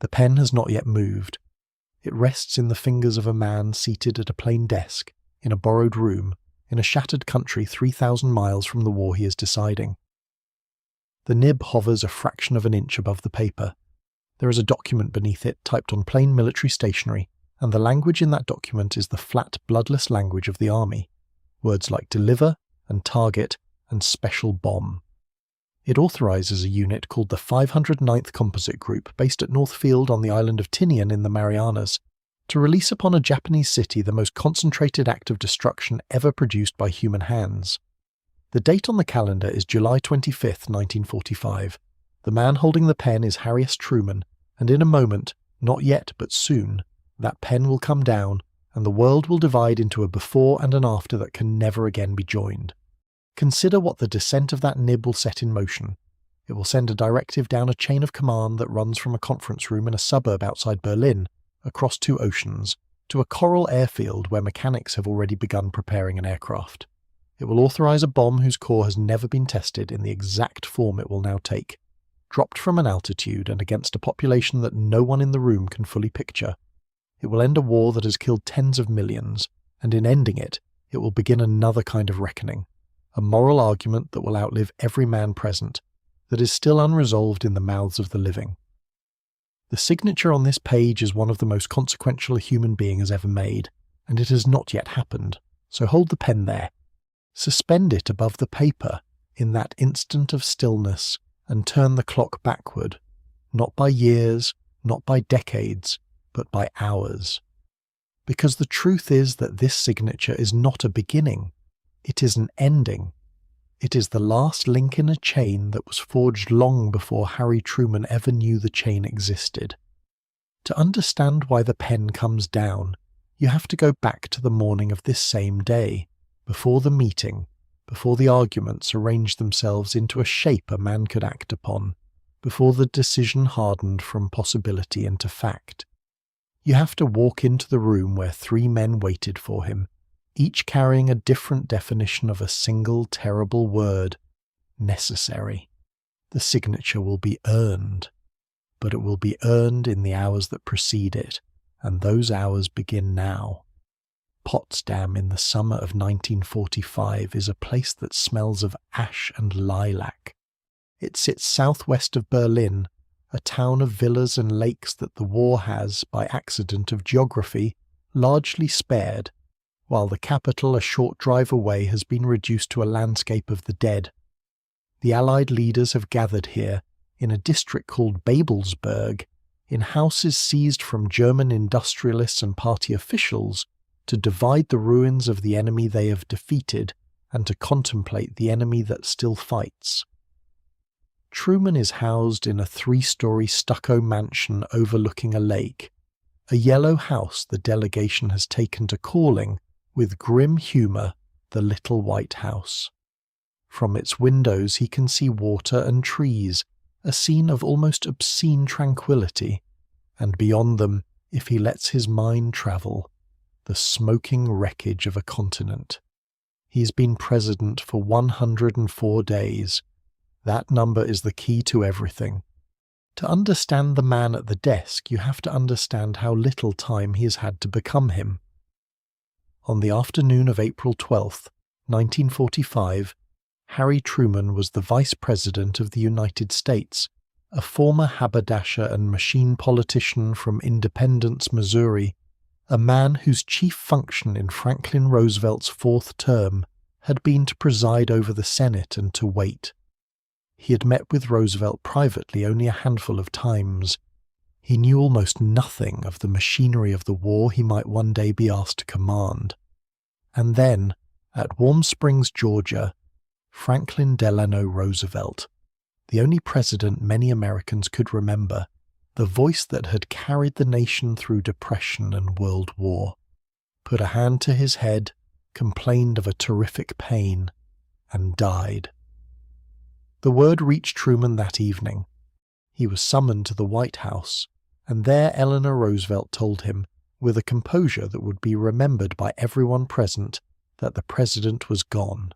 The pen has not yet moved. It rests in the fingers of a man seated at a plain desk, in a borrowed room, in a shattered country 3,000 miles from the war he is deciding. The nib hovers a fraction of an inch above the paper. There is a document beneath it typed on plain military stationery, and the language in that document is the flat, bloodless language of the army. Words like deliver and target and special bomb. It authorizes a unit called the 509th Composite Group, based at Northfield on the island of Tinian in the Marianas, to release upon a Japanese city the most concentrated act of destruction ever produced by human hands. The date on the calendar is July 25, 1945. The man holding the pen is Harry S. Truman, and in a moment, not yet but soon, that pen will come down, and the world will divide into a before and an after that can never again be joined. Consider what the descent of that nib will set in motion. It will send a directive down a chain of command that runs from a conference room in a suburb outside Berlin, across 2 oceans, to a coral airfield where mechanics have already begun preparing an aircraft. It will authorize a bomb whose core has never been tested in the exact form it will now take, dropped from an altitude and against a population that no one in the room can fully picture. It will end a war that has killed tens of millions, and in ending it, it will begin another kind of reckoning, a moral argument that will outlive every man present, that is still unresolved in the mouths of the living. The signature on this page is one of the most consequential a human being has ever made, and it has not yet happened, so hold the pen there. Suspend it above the paper in that instant of stillness and turn the clock backward, not by years, not by decades, but by hours. Because the truth is that this signature is not a beginning, it is an ending. It is the last link in a chain that was forged long before Harry Truman ever knew the chain existed. To understand why the pen comes down, you have to go back to the morning of this same day, before the meeting, before the arguments arranged themselves into a shape a man could act upon, before the decision hardened from possibility into fact. You have to walk into the room where 3 men waited for him, each carrying a different definition of a single terrible word: necessary. The signature will be earned, but it will be earned in the hours that precede it, and those hours begin now. Potsdam in the summer of 1945 is a place that smells of ash and lilac. It sits southwest of Berlin, a town of villas and lakes that the war has, by accident of geography, largely spared, while the capital a short drive away has been reduced to a landscape of the dead. The Allied leaders have gathered here, in a district called Babelsberg, in houses seized from German industrialists and party officials, to divide the ruins of the enemy they have defeated and to contemplate the enemy that still fights. Truman is housed in a 3-story stucco mansion overlooking a lake, a yellow house the delegation has taken to calling, with grim humour, the Little White House. From its windows he can see water and trees, a scene of almost obscene tranquillity, and beyond them, if he lets his mind travel, the smoking wreckage of a continent. He's been president for 104 days. That number is the key to everything. To understand the man at the desk, you have to understand how little time he has had to become him. On the afternoon of April 12th, 1945, Harry Truman was the Vice President of the United States, a former haberdasher and machine politician from Independence, Missouri, a man whose chief function in Franklin Roosevelt's 4th term had been to preside over the Senate and to wait. He had met with Roosevelt privately only a handful of times. He knew almost nothing of the machinery of the war he might one day be asked to command. And then, at Warm Springs, Georgia, Franklin Delano Roosevelt, the only president many Americans could remember, the voice that had carried the nation through depression and World War, put a hand to his head, complained of a terrific pain, and died. The word reached Truman that evening. He was summoned to the White House, and there Eleanor Roosevelt told him, with a composure that would be remembered by everyone present, that the president was gone.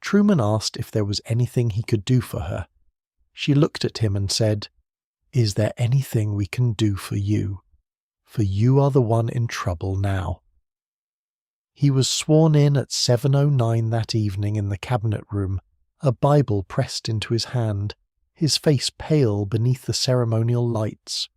Truman asked if there was anything he could do for her. She looked at him and said, Is there anything we can do for you? For you are the one in trouble now. He was sworn in at 7:09 that evening in the cabinet room, a Bible pressed into his hand, his face pale beneath the ceremonial lights.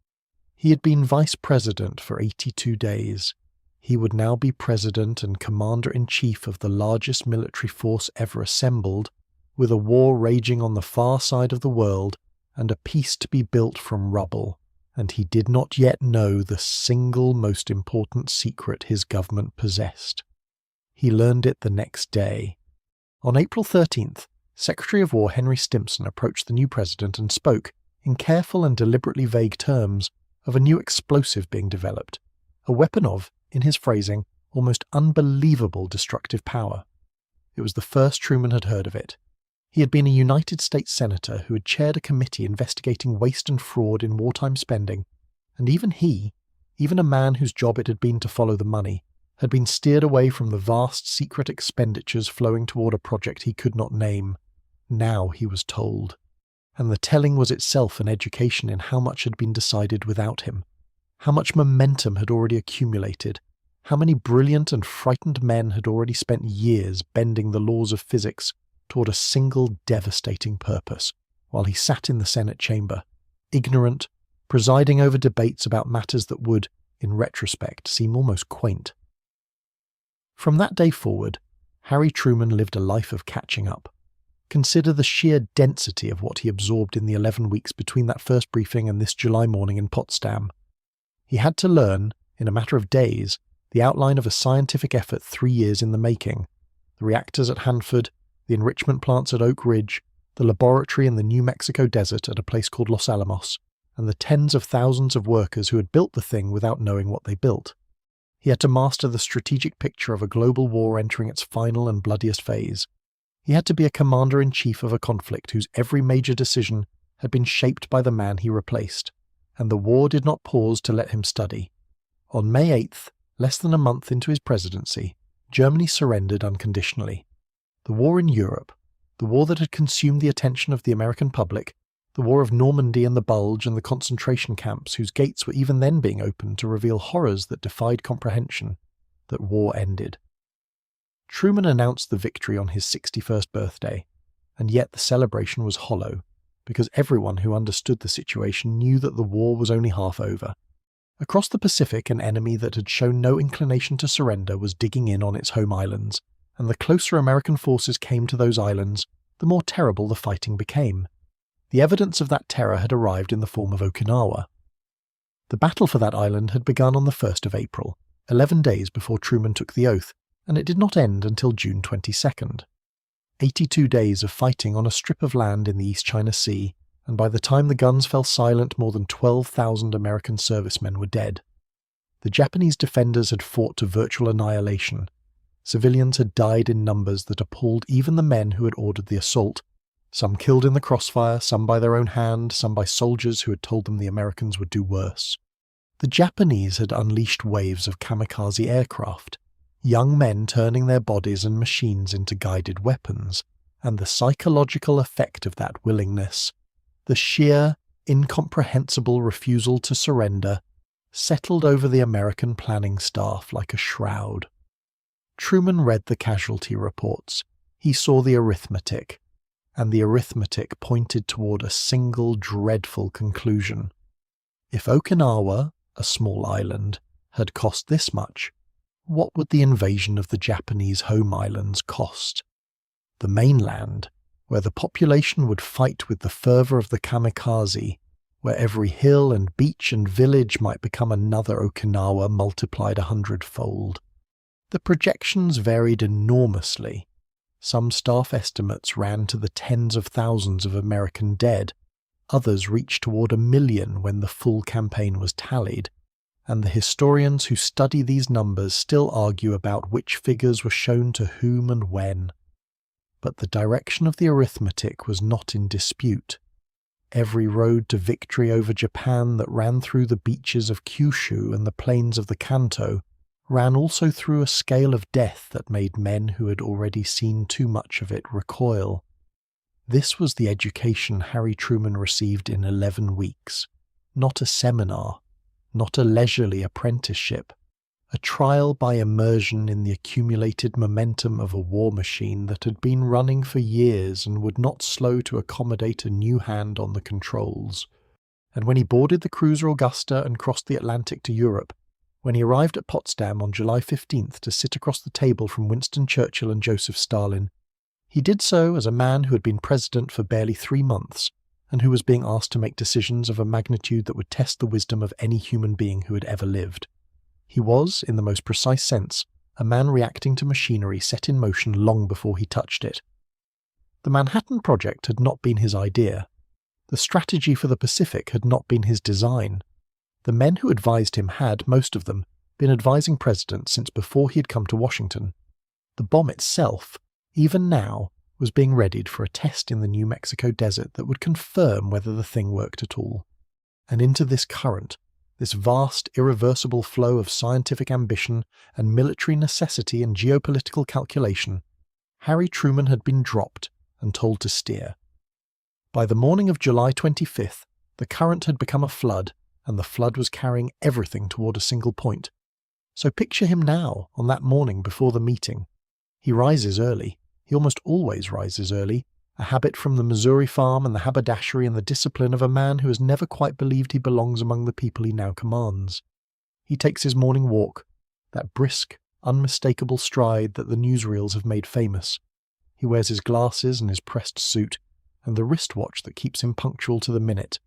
He had been vice president for 82 days. He would now be president and commander-in-chief of the largest military force ever assembled, with a war raging on the far side of the world and a peace to be built from rubble, and he did not yet know the single most important secret his government possessed. He learned it the next day. On April 13th, Secretary of War Henry Stimson approached the new president and spoke, in careful and deliberately vague terms, of a new explosive being developed, a weapon of, in his phrasing, almost unbelievable destructive power. It was the first Truman had heard of it. He had been a United States Senator who had chaired a committee investigating waste and fraud in wartime spending, and even he, even a man whose job it had been to follow the money, had been steered away from the vast secret expenditures flowing toward a project he could not name. Now he was told. And the telling was itself an education in how much had been decided without him, how much momentum had already accumulated, how many brilliant and frightened men had already spent years bending the laws of physics toward a single devastating purpose, while he sat in the Senate chamber, ignorant, presiding over debates about matters that would, in retrospect, seem almost quaint. From that day forward, Harry Truman lived a life of catching up. Consider the sheer density of what he absorbed in the 11 weeks between that first briefing and this July morning in Potsdam. He had to learn, in a matter of days, the outline of a scientific effort 3 years in the making, the reactors at Hanford, the enrichment plants at Oak Ridge, the laboratory in the New Mexico desert at a place called Los Alamos, and the tens of thousands of workers who had built the thing without knowing what they built. He had to master the strategic picture of a global war entering its final and bloodiest phase. He had to be a commander-in-chief of a conflict whose every major decision had been shaped by the man he replaced, and the war did not pause to let him study. On May 8th, less than a month into his presidency, Germany surrendered unconditionally. The war in Europe, the war that had consumed the attention of the American public, the war of Normandy and the Bulge and the concentration camps whose gates were even then being opened to reveal horrors that defied comprehension, that war ended. Truman announced the victory on his 61st birthday, and yet the celebration was hollow, because everyone who understood the situation knew that the war was only half over. Across the Pacific, an enemy that had shown no inclination to surrender was digging in on its home islands, and the closer American forces came to those islands, the more terrible the fighting became. The evidence of that terror had arrived in the form of Okinawa. The battle for that island had begun on the 1st of April, 11 days before Truman took the oath, and it did not end until June 22nd. 82 days of fighting on a strip of land in the East China Sea, and by the time the guns fell silent, more than 12,000 American servicemen were dead. The Japanese defenders had fought to virtual annihilation. Civilians had died in numbers that appalled even the men who had ordered the assault, some killed in the crossfire, some by their own hand, some by soldiers who had told them the Americans would do worse. The Japanese had unleashed waves of kamikaze aircraft, young men turning their bodies and machines into guided weapons, and the psychological effect of that willingness, the sheer, incomprehensible refusal to surrender, settled over the American planning staff like a shroud. Truman read the casualty reports. He saw the arithmetic, and the arithmetic pointed toward a single dreadful conclusion. If Okinawa, a small island, had cost this much, what would the invasion of the Japanese home islands cost? The mainland, where the population would fight with the fervor of the kamikaze, where every hill and beach and village might become another Okinawa multiplied 100-fold. The projections varied enormously. Some staff estimates ran to the tens of thousands of American dead, others reached toward 1 million when the full campaign was tallied, and the historians who study these numbers still argue about which figures were shown to whom and when. But the direction of the arithmetic was not in dispute. Every road to victory over Japan that ran through the beaches of Kyushu and the plains of the Kanto ran also through a scale of death that made men who had already seen too much of it recoil. This was the education Harry Truman received in 11 weeks. Not a seminar, not a leisurely apprenticeship, a trial by immersion in the accumulated momentum of a war machine that had been running for years and would not slow to accommodate a new hand on the controls. And when he boarded the cruiser Augusta and crossed the Atlantic to Europe, when he arrived at Potsdam on July 15th to sit across the table from Winston Churchill and Joseph Stalin, he did so as a man who had been president for barely 3 months and who was being asked to make decisions of a magnitude that would test the wisdom of any human being who had ever lived. He was, in the most precise sense, a man reacting to machinery set in motion long before he touched it. The Manhattan Project had not been his idea. The strategy for the Pacific had not been his design. The men who advised him had, most of them, been advising presidents since before he had come to Washington. The bomb itself, even now, was being readied for a test in the New Mexico desert that would confirm whether the thing worked at all. And into this current, this vast, irreversible flow of scientific ambition and military necessity and geopolitical calculation, Harry Truman had been dropped and told to steer. By the morning of July 25th, the current had become a flood, and the flood was carrying everything toward a single point. So picture him now, on that morning before the meeting. He rises early. He almost always rises early, a habit from the Missouri farm and the haberdashery and the discipline of a man who has never quite believed he belongs among the people he now commands. He takes his morning walk, that brisk, unmistakable stride that the newsreels have made famous. He wears his glasses and his pressed suit, and the wristwatch that keeps him punctual to the minute.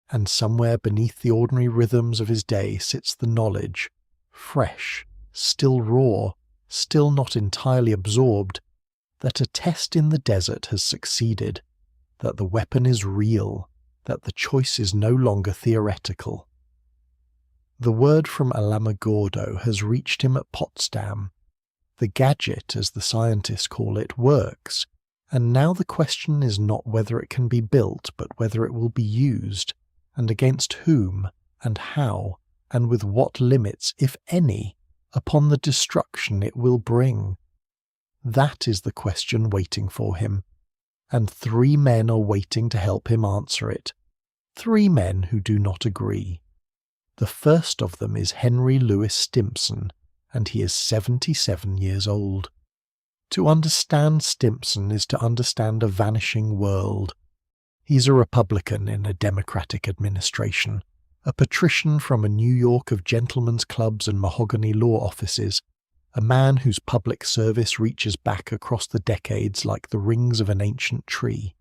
And somewhere beneath the ordinary rhythms of his day sits the knowledge, fresh, still raw, still not entirely absorbed, that a test in the desert has succeeded, that the weapon is real, that the choice is no longer theoretical. The word from Alamogordo has reached him at Potsdam. The gadget, as the scientists call it, works, and now the question is not whether it can be built, but whether it will be used, and against whom, and how, and with what limits, if any, upon the destruction it will bring. That is the question waiting for him, and 3 men are waiting to help him answer it. 3 men who do not agree. The first of them is Henry Louis Stimson, and he is 77 years old. To understand Stimson is to understand a vanishing world. He's a Republican in a Democratic administration, a patrician from a New York of gentlemen's clubs and mahogany law offices, a man whose public service reaches back across the decades like the rings of an ancient tree.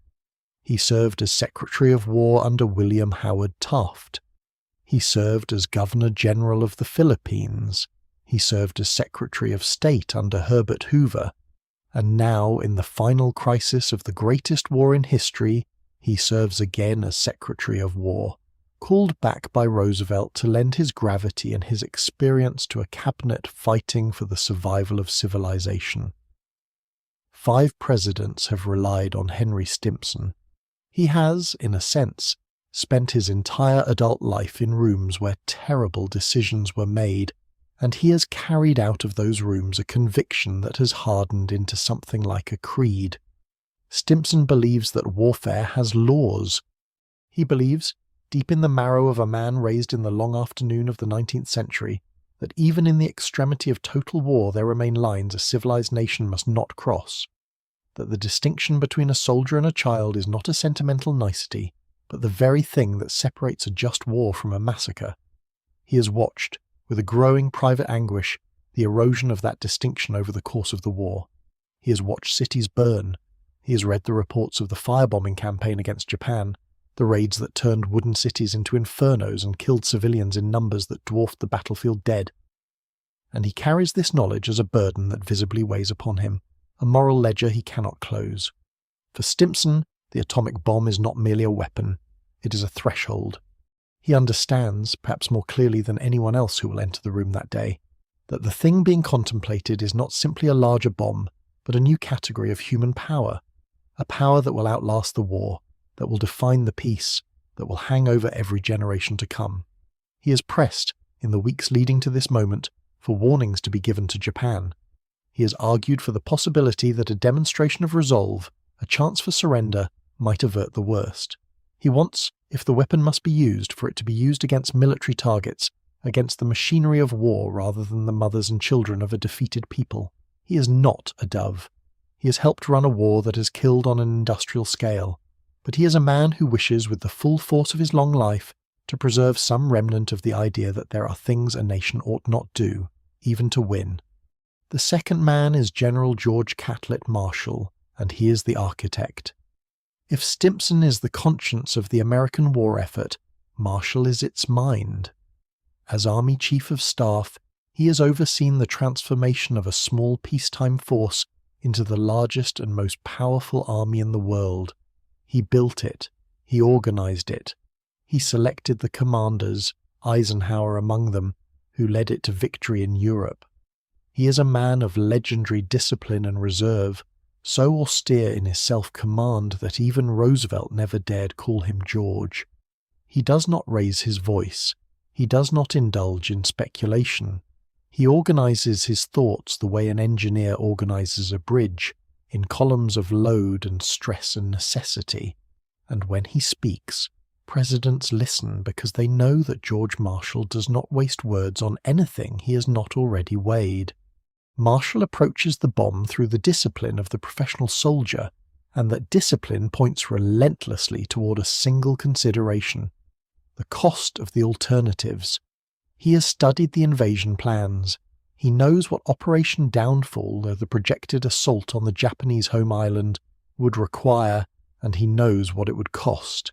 He served as Secretary of War under William Howard Taft. He served as Governor General of the Philippines. He served as Secretary of State under Herbert Hoover. And now, in the final crisis of the greatest war in history, he serves again as Secretary of War, called back by Roosevelt to lend his gravity and his experience to a cabinet fighting for the survival of civilization. 5 presidents have relied on Henry Stimson. He has, in a sense, spent his entire adult life in rooms where terrible decisions were made, and he has carried out of those rooms a conviction that has hardened into something like a creed. Stimson believes that warfare has laws. He believes, deep in the marrow of a man raised in the long afternoon of the 19th century, that even in the extremity of total war there remain lines a civilized nation must not cross, that the distinction between a soldier and a child is not a sentimental nicety, but the very thing that separates a just war from a massacre. He has watched, with a growing private anguish, the erosion of that distinction over the course of the war. He has watched cities burn. He has read the reports of the firebombing campaign against Japan, the raids that turned wooden cities into infernos and killed civilians in numbers that dwarfed the battlefield dead. And he carries this knowledge as a burden that visibly weighs upon him, a moral ledger he cannot close. For Stimson, the atomic bomb is not merely a weapon, it is a threshold. He understands, perhaps more clearly than anyone else who will enter the room that day, that the thing being contemplated is not simply a larger bomb, but a new category of human power, a power that will outlast the war, that will define the peace, that will hang over every generation to come. He has pressed, in the weeks leading to this moment, for warnings to be given to Japan. He has argued for the possibility that a demonstration of resolve, a chance for surrender, might avert the worst. He wants, If the weapon must be used, for it to be used against military targets, against the machinery of war rather than the mothers and children of a defeated people. He is not a dove. He has helped run a war that has killed on an industrial scale, but he is a man who wishes with the full force of his long life to preserve some remnant of the idea that there are things a nation ought not do, even to win. The second man is General George Catlett Marshall, and he is the architect. If Stimson is the conscience of the American war effort, Marshall is its mind. As Army Chief of Staff, he has overseen the transformation of a small peacetime force into the largest and most powerful army in the world. He built it. He organized it. He selected the commanders, Eisenhower among them, who led it to victory in Europe. He is a man of legendary discipline and reserve, so austere in his self-command that even Roosevelt never dared call him George. He does not raise his voice. He does not indulge in speculation. He organizes his thoughts the way an engineer organizes a bridge, in columns of load and stress and necessity. And when he speaks, presidents listen because they know that George Marshall does not waste words on anything he has not already weighed. Marshall approaches the bomb through the discipline of the professional soldier, and that discipline points relentlessly toward a single consideration: the cost of the alternatives. He has studied the invasion plans. He knows what Operation Downfall, or the projected assault on the Japanese home island, would require, and he knows what it would cost.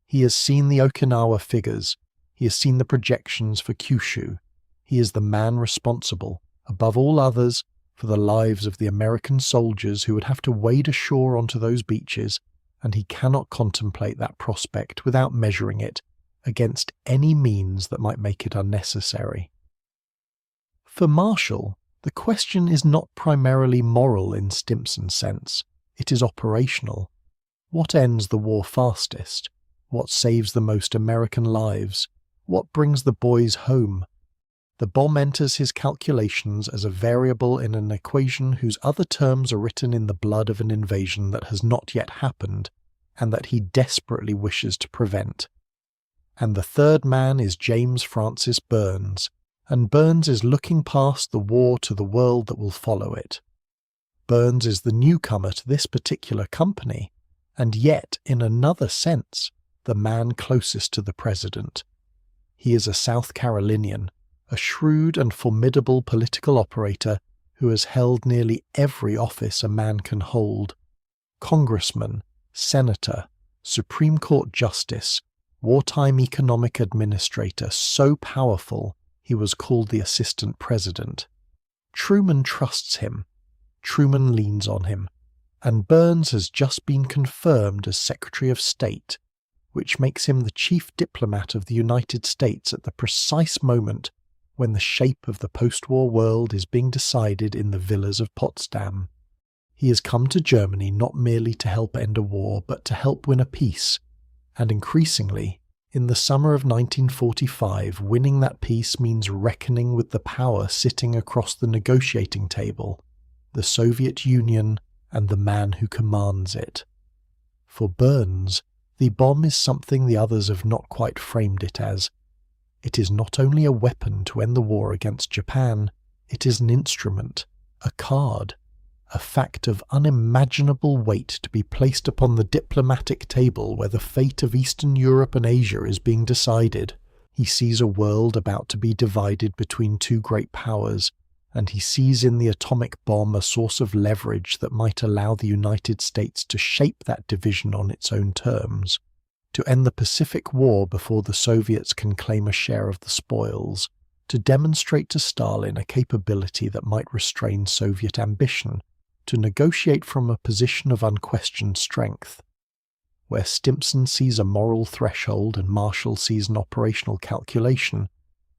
He has seen the Okinawa figures. He has seen the projections for Kyushu. He is the man responsible, above all others, for the lives of the American soldiers who would have to wade ashore onto those beaches, and he cannot contemplate that prospect without measuring it against any means that might make it unnecessary. For Marshall, the question is not primarily moral in Stimson's sense. It is operational. What ends the war fastest? What saves the most American lives? What brings the boys home? The bomb enters his calculations as a variable in an equation whose other terms are written in the blood of an invasion that has not yet happened, and that he desperately wishes to prevent. And the third man is James Francis Burns, and Burns is looking past the war to the world that will follow it. Burns is the newcomer to this particular company, and yet, in another sense, the man closest to the president. He is a South Carolinian, a shrewd and formidable political operator who has held nearly every office a man can hold: congressman, senator, Supreme Court justice, wartime economic administrator, so powerful he was called the assistant president. Truman trusts him. Truman leans on him. And Burns has just been confirmed as Secretary of State, which makes him the chief diplomat of the United States at the precise moment when the shape of the post-war world is being decided in the villas of Potsdam. He has come to Germany not merely to help end a war, but to help win a peace, and increasingly, in the summer of 1945, winning that peace means reckoning with the power sitting across the negotiating table, the Soviet Union and the man who commands it. For Burns, the bomb is something the others have not quite framed it as. It is not only a weapon to end the war against Japan, it is an instrument, a card, a fact of unimaginable weight to be placed upon the diplomatic table where the fate of Eastern Europe and Asia is being decided. He sees a world about to be divided between two great powers, and he sees in the atomic bomb a source of leverage that might allow the United States to shape that division on its own terms, to end the Pacific War before the Soviets can claim a share of the spoils, to demonstrate to Stalin a capability that might restrain Soviet ambition, to negotiate from a position of unquestioned strength. Where Stimson sees a moral threshold and Marshall sees an operational calculation,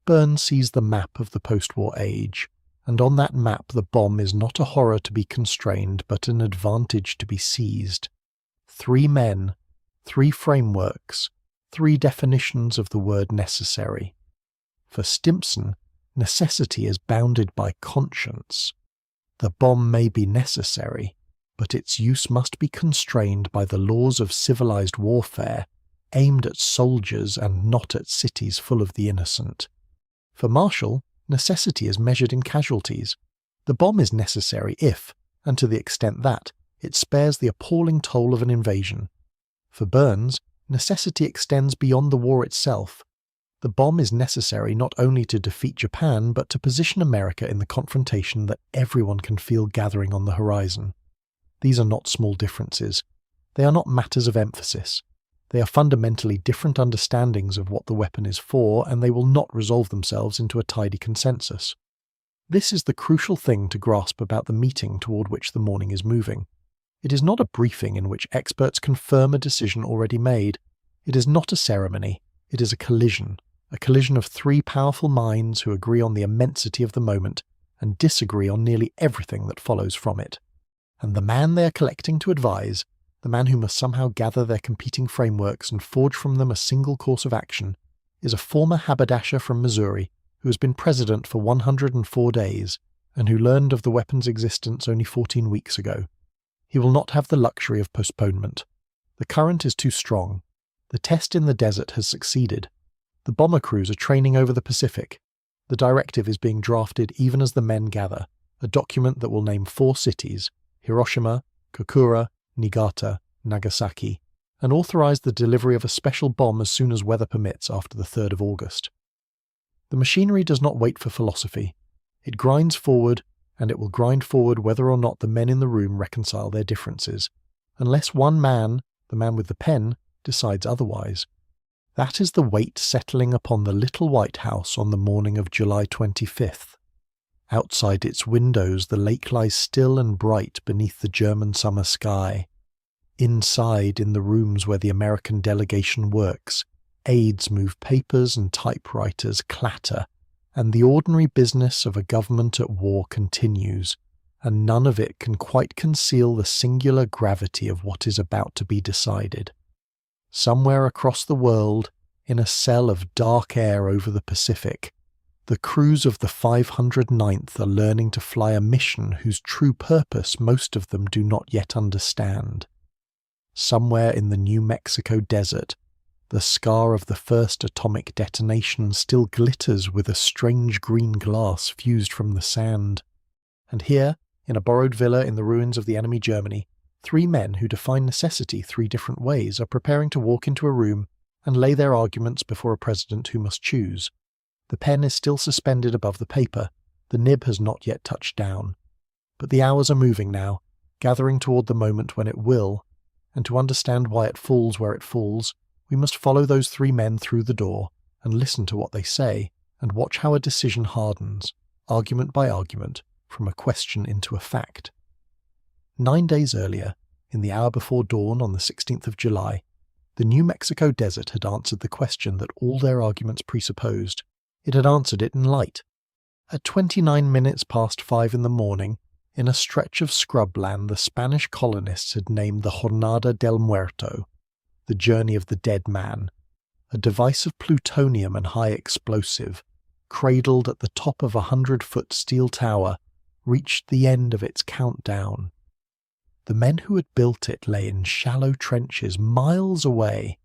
Burns sees the map of the post-war age, and on that map the bomb is not a horror to be constrained but an advantage to be seized. 3 men, 3 frameworks, 3 definitions of the word necessary. For Stimson, necessity is bounded by conscience. The bomb may be necessary, but its use must be constrained by the laws of civilized warfare, aimed at soldiers and not at cities full of the innocent. For Marshall, necessity is measured in casualties. The bomb is necessary if, and to the extent that, it spares the appalling toll of an invasion. For Burns, necessity extends beyond the war itself. The bomb is necessary not only to defeat Japan, but to position America in the confrontation that everyone can feel gathering on the horizon. These are not small differences. They are not matters of emphasis. They are fundamentally different understandings of what the weapon is for, and they will not resolve themselves into a tidy consensus. This is the crucial thing to grasp about the meeting toward which the morning is moving. It is not a briefing in which experts confirm a decision already made. It is not a ceremony. It is a collision of three powerful minds who agree on the immensity of the moment and disagree on nearly everything that follows from it. And the man they are collecting to advise, the man who must somehow gather their competing frameworks and forge from them a single course of action, is a former haberdasher from Missouri who has been president for 104 days and who learned of the weapon's existence only 14 weeks ago. He will not have the luxury of postponement. The current is too strong. The test in the desert has succeeded. The bomber crews are training over the Pacific. The directive is being drafted even as the men gather, a document that will name 4 cities, Hiroshima, Kokura, Niigata, Nagasaki, and authorize the delivery of a special bomb as soon as weather permits after the 3rd of August. The machinery does not wait for philosophy. It grinds forward, and it will grind forward whether or not the men in the room reconcile their differences, unless one man, the man with the pen, decides otherwise. That is the weight settling upon the little White House on the morning of July 25th. Outside its windows the lake lies still and bright beneath the German summer sky. Inside, in the rooms where the American delegation works, aides move papers and typewriters clatter, and the ordinary business of a government at war continues, and none of it can quite conceal the singular gravity of what is about to be decided. Somewhere across the world, in a cell of dark air over the Pacific, the crews of the 509th are learning to fly a mission whose true purpose most of them do not yet understand. Somewhere in the New Mexico desert, the scar of the first atomic detonation still glitters with a strange green glass fused from the sand. And here, in a borrowed villa in the ruins of the enemy Germany, 3 men who define necessity 3 different ways are preparing to walk into a room and lay their arguments before a president who must choose. The pen is still suspended above the paper, the nib has not yet touched down. But the hours are moving now, gathering toward the moment when it will, and to understand why it falls where it falls, we must follow those 3 men through the door and listen to what they say and watch how a decision hardens, argument by argument, from a question into a fact. 9 days earlier, in the hour before dawn on the 16th of July, the New Mexico desert had answered the question that all their arguments presupposed. It had answered it in light. At 29 minutes past 5 in the morning, in a stretch of scrubland the Spanish colonists had named the Jornada del Muerto, the journey of the dead man, a device of plutonium and high explosive, cradled at the top of a 100-foot steel tower, reached the end of its countdown. The men who had built it lay in shallow trenches miles away,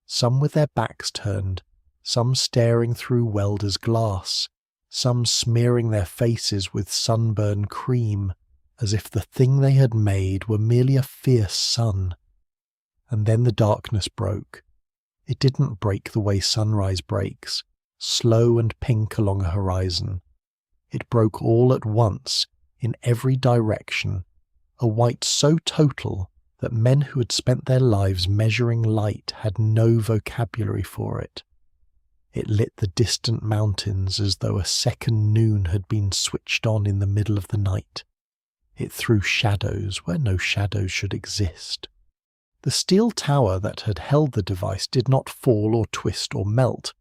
some with their backs turned, some staring through welder's glass, some smearing their faces with sunburn cream, as if the thing they had made were merely a fierce sun. And then the darkness broke. It didn't break the way sunrise breaks, slow and pink along a horizon. It broke all at once, in every direction, a white so total that men who had spent their lives measuring light had no vocabulary for it. It lit the distant mountains as though a second noon had been switched on in the middle of the night. It threw shadows where no shadows should exist. The steel tower that had held the device did not fall or twist or melt.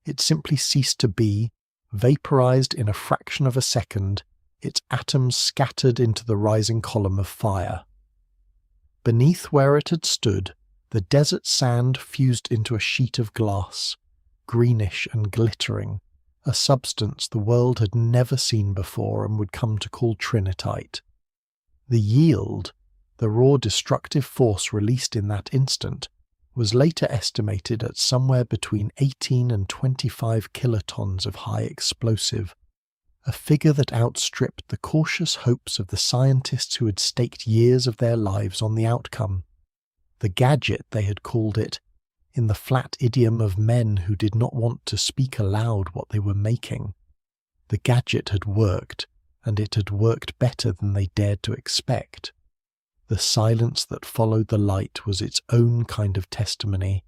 It simply ceased to be, vaporized in a fraction of a second, its atoms scattered into the rising column of fire. Beneath where it had stood, the desert sand fused into a sheet of glass, greenish and glittering, a substance the world had never seen before and would come to call trinitite. The yield, the raw destructive force released in that instant, was later estimated at somewhere between 18 and 25 kilotons of high explosive, a figure that outstripped the cautious hopes of the scientists who had staked years of their lives on the outcome. The gadget, they had called it, in the flat idiom of men who did not want to speak aloud what they were making. The gadget had worked, and it had worked better than they dared to expect. The silence that followed the light was its own kind of testimony.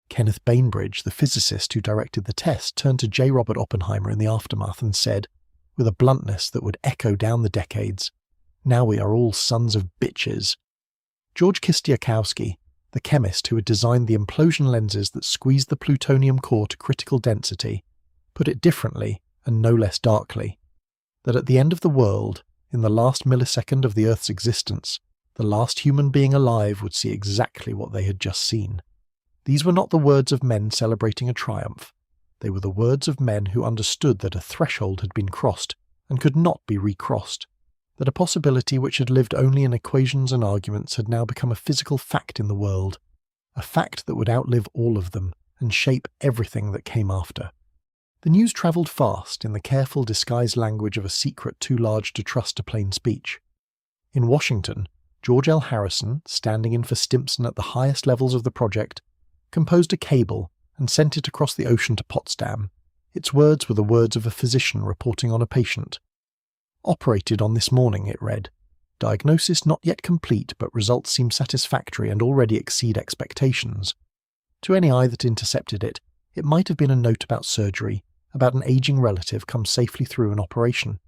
Kenneth Bainbridge, the physicist who directed the test, turned to J. Robert Oppenheimer in the aftermath and said, with a bluntness that would echo down the decades, "Now we are all sons of bitches." George Kistiakowsky, the chemist who had designed the implosion lenses that squeezed the plutonium core to critical density, put it differently and no less darkly, that at the end of the world, in the last millisecond of the Earth's existence, the last human being alive would see exactly what they had just seen. These were not the words of men celebrating a triumph. They were the words of men who understood that a threshold had been crossed and could not be recrossed, that a possibility which had lived only in equations and arguments had now become a physical fact in the world, a fact that would outlive all of them and shape everything that came after. The news travelled fast in the careful disguised language of a secret too large to trust to plain speech. In Washington, George L. Harrison, standing in for Stimson at the highest levels of the project, composed a cable and sent it across the ocean to Potsdam. Its words were the words of a physician reporting on a patient. "Operated on this morning," it read. "Diagnosis not yet complete, but results seem satisfactory and already exceed expectations." To any eye that intercepted it, it might have been a note about surgery, about an aging relative come safely through an operation.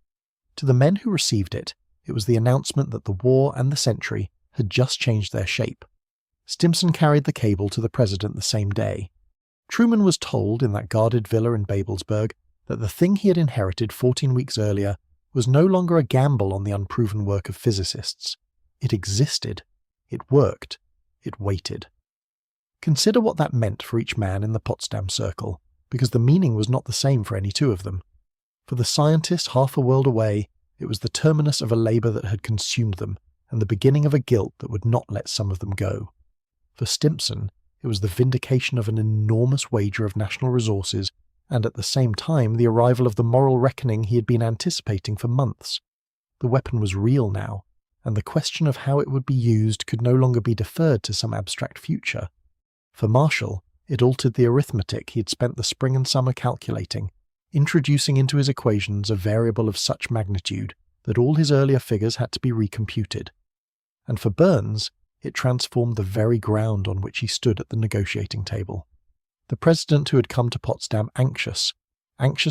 To the men who received it, it was the announcement that the war and the century had just changed their shape. Stimson carried the cable to the president the same day. Truman was told in that guarded villa in Babelsberg that the thing he had inherited 14 weeks earlier was no longer a gamble on the unproven work of physicists. It existed. It worked. It waited. Consider what that meant for each man in the Potsdam Circle, because the meaning was not the same for any two of them. For the scientist half a world away, it was the terminus of a labour that had consumed them, and the beginning of a guilt that would not let some of them go. For Stimson, it was the vindication of an enormous wager of national resources, and at the same time the arrival of the moral reckoning he had been anticipating for months. The weapon was real now, and the question of how it would be used could no longer be deferred to some abstract future. For Marshall, it altered the arithmetic he had spent the spring and summer calculating, introducing into his equations a variable of such magnitude that all his earlier figures had to be recomputed. And for Burns, it transformed the very ground on which he stood at the negotiating table. The president who had come to Potsdam anxious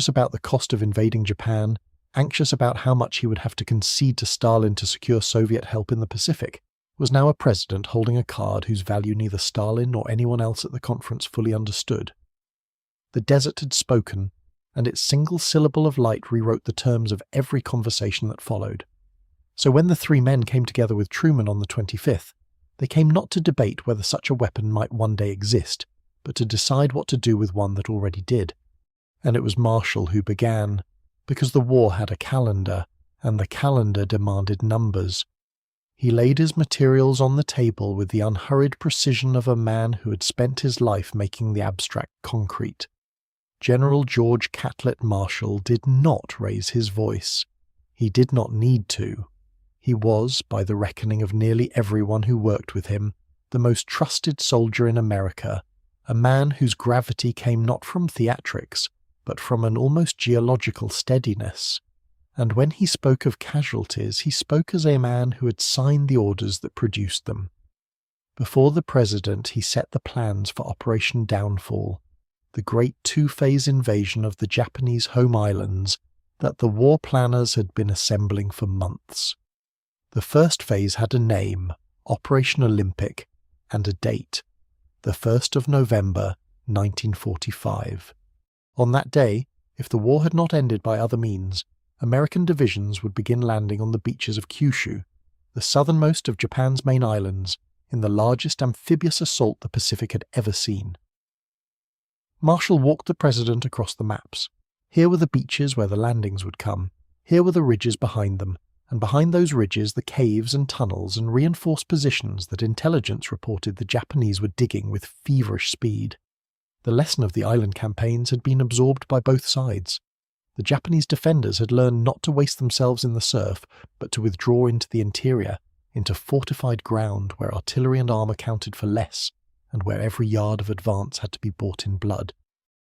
about the cost of invading Japan, anxious about how much he would have to concede to Stalin to secure Soviet help in the Pacific, was now a president holding a card whose value neither Stalin nor anyone else at the conference fully understood. The desert had spoken, and its single syllable of light rewrote the terms of every conversation that followed. So when the three men came together with Truman on the 25th, they came not to debate whether such a weapon might one day exist, but to decide what to do with one that already did. And it was Marshall who began, because the war had a calendar, and the calendar demanded numbers. He laid his materials on the table with the unhurried precision of a man who had spent his life making the abstract concrete. General George Catlett Marshall did not raise his voice. He did not need to. He was, by the reckoning of nearly everyone who worked with him, the most trusted soldier in America, a man whose gravity came not from theatrics, but from an almost geological steadiness. And when he spoke of casualties, he spoke as a man who had signed the orders that produced them. Before the president, he set the plans for Operation Downfall, the great two-phase invasion of the Japanese home islands that the war planners had been assembling for months. The first phase had a name, Operation Olympic, and a date, the 1st of November, 1945. On that day, if the war had not ended by other means, American divisions would begin landing on the beaches of Kyushu, the southernmost of Japan's main islands, in the largest amphibious assault the Pacific had ever seen. Marshall walked the president across the maps. Here were the beaches where the landings would come. Here were the ridges behind them, and behind those ridges the caves and tunnels and reinforced positions that intelligence reported the Japanese were digging with feverish speed. The lesson of the island campaigns had been absorbed by both sides. The Japanese defenders had learned not to waste themselves in the surf, but to withdraw into the interior, into fortified ground where artillery and armour counted for less, and where every yard of advance had to be bought in blood.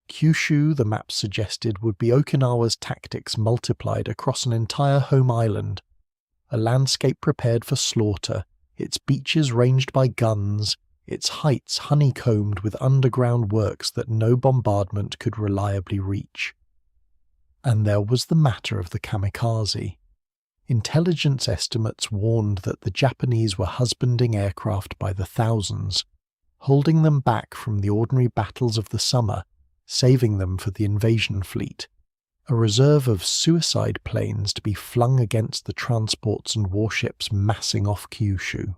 Kyushu, the maps suggested, would be Okinawa's tactics multiplied across an entire home island, a landscape prepared for slaughter, its beaches ranged by guns, its heights honeycombed with underground works that no bombardment could reliably reach. And there was the matter of the kamikaze. Intelligence estimates warned that the Japanese were husbanding aircraft by the thousands, holding them back from the ordinary battles of the summer, saving them for the invasion fleet, a reserve of suicide planes to be flung against the transports and warships massing off Kyushu.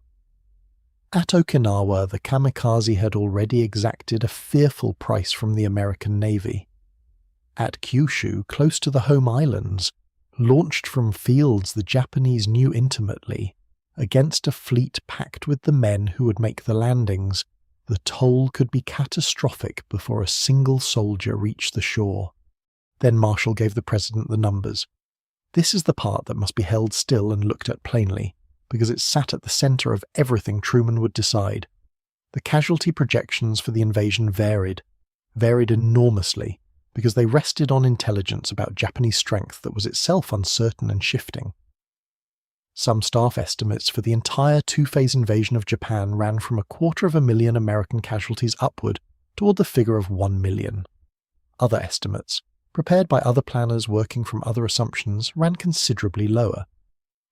At Okinawa, the kamikaze had already exacted a fearful price from the American Navy. At Kyushu, close to the home islands, launched from fields the Japanese knew intimately, against a fleet packed with the men who would make the landings, the toll could be catastrophic before a single soldier reached the shore. Then Marshall gave the president the numbers. This is the part that must be held still and looked at plainly, because it sat at the centre of everything Truman would decide. The casualty projections for the invasion varied enormously, because they rested on intelligence about Japanese strength that was itself uncertain and shifting. Some staff estimates for the entire two-phase invasion of Japan ran from 250,000 American casualties upward toward the figure of 1 million. Other estimates, prepared by other planners working from other assumptions, ran considerably lower.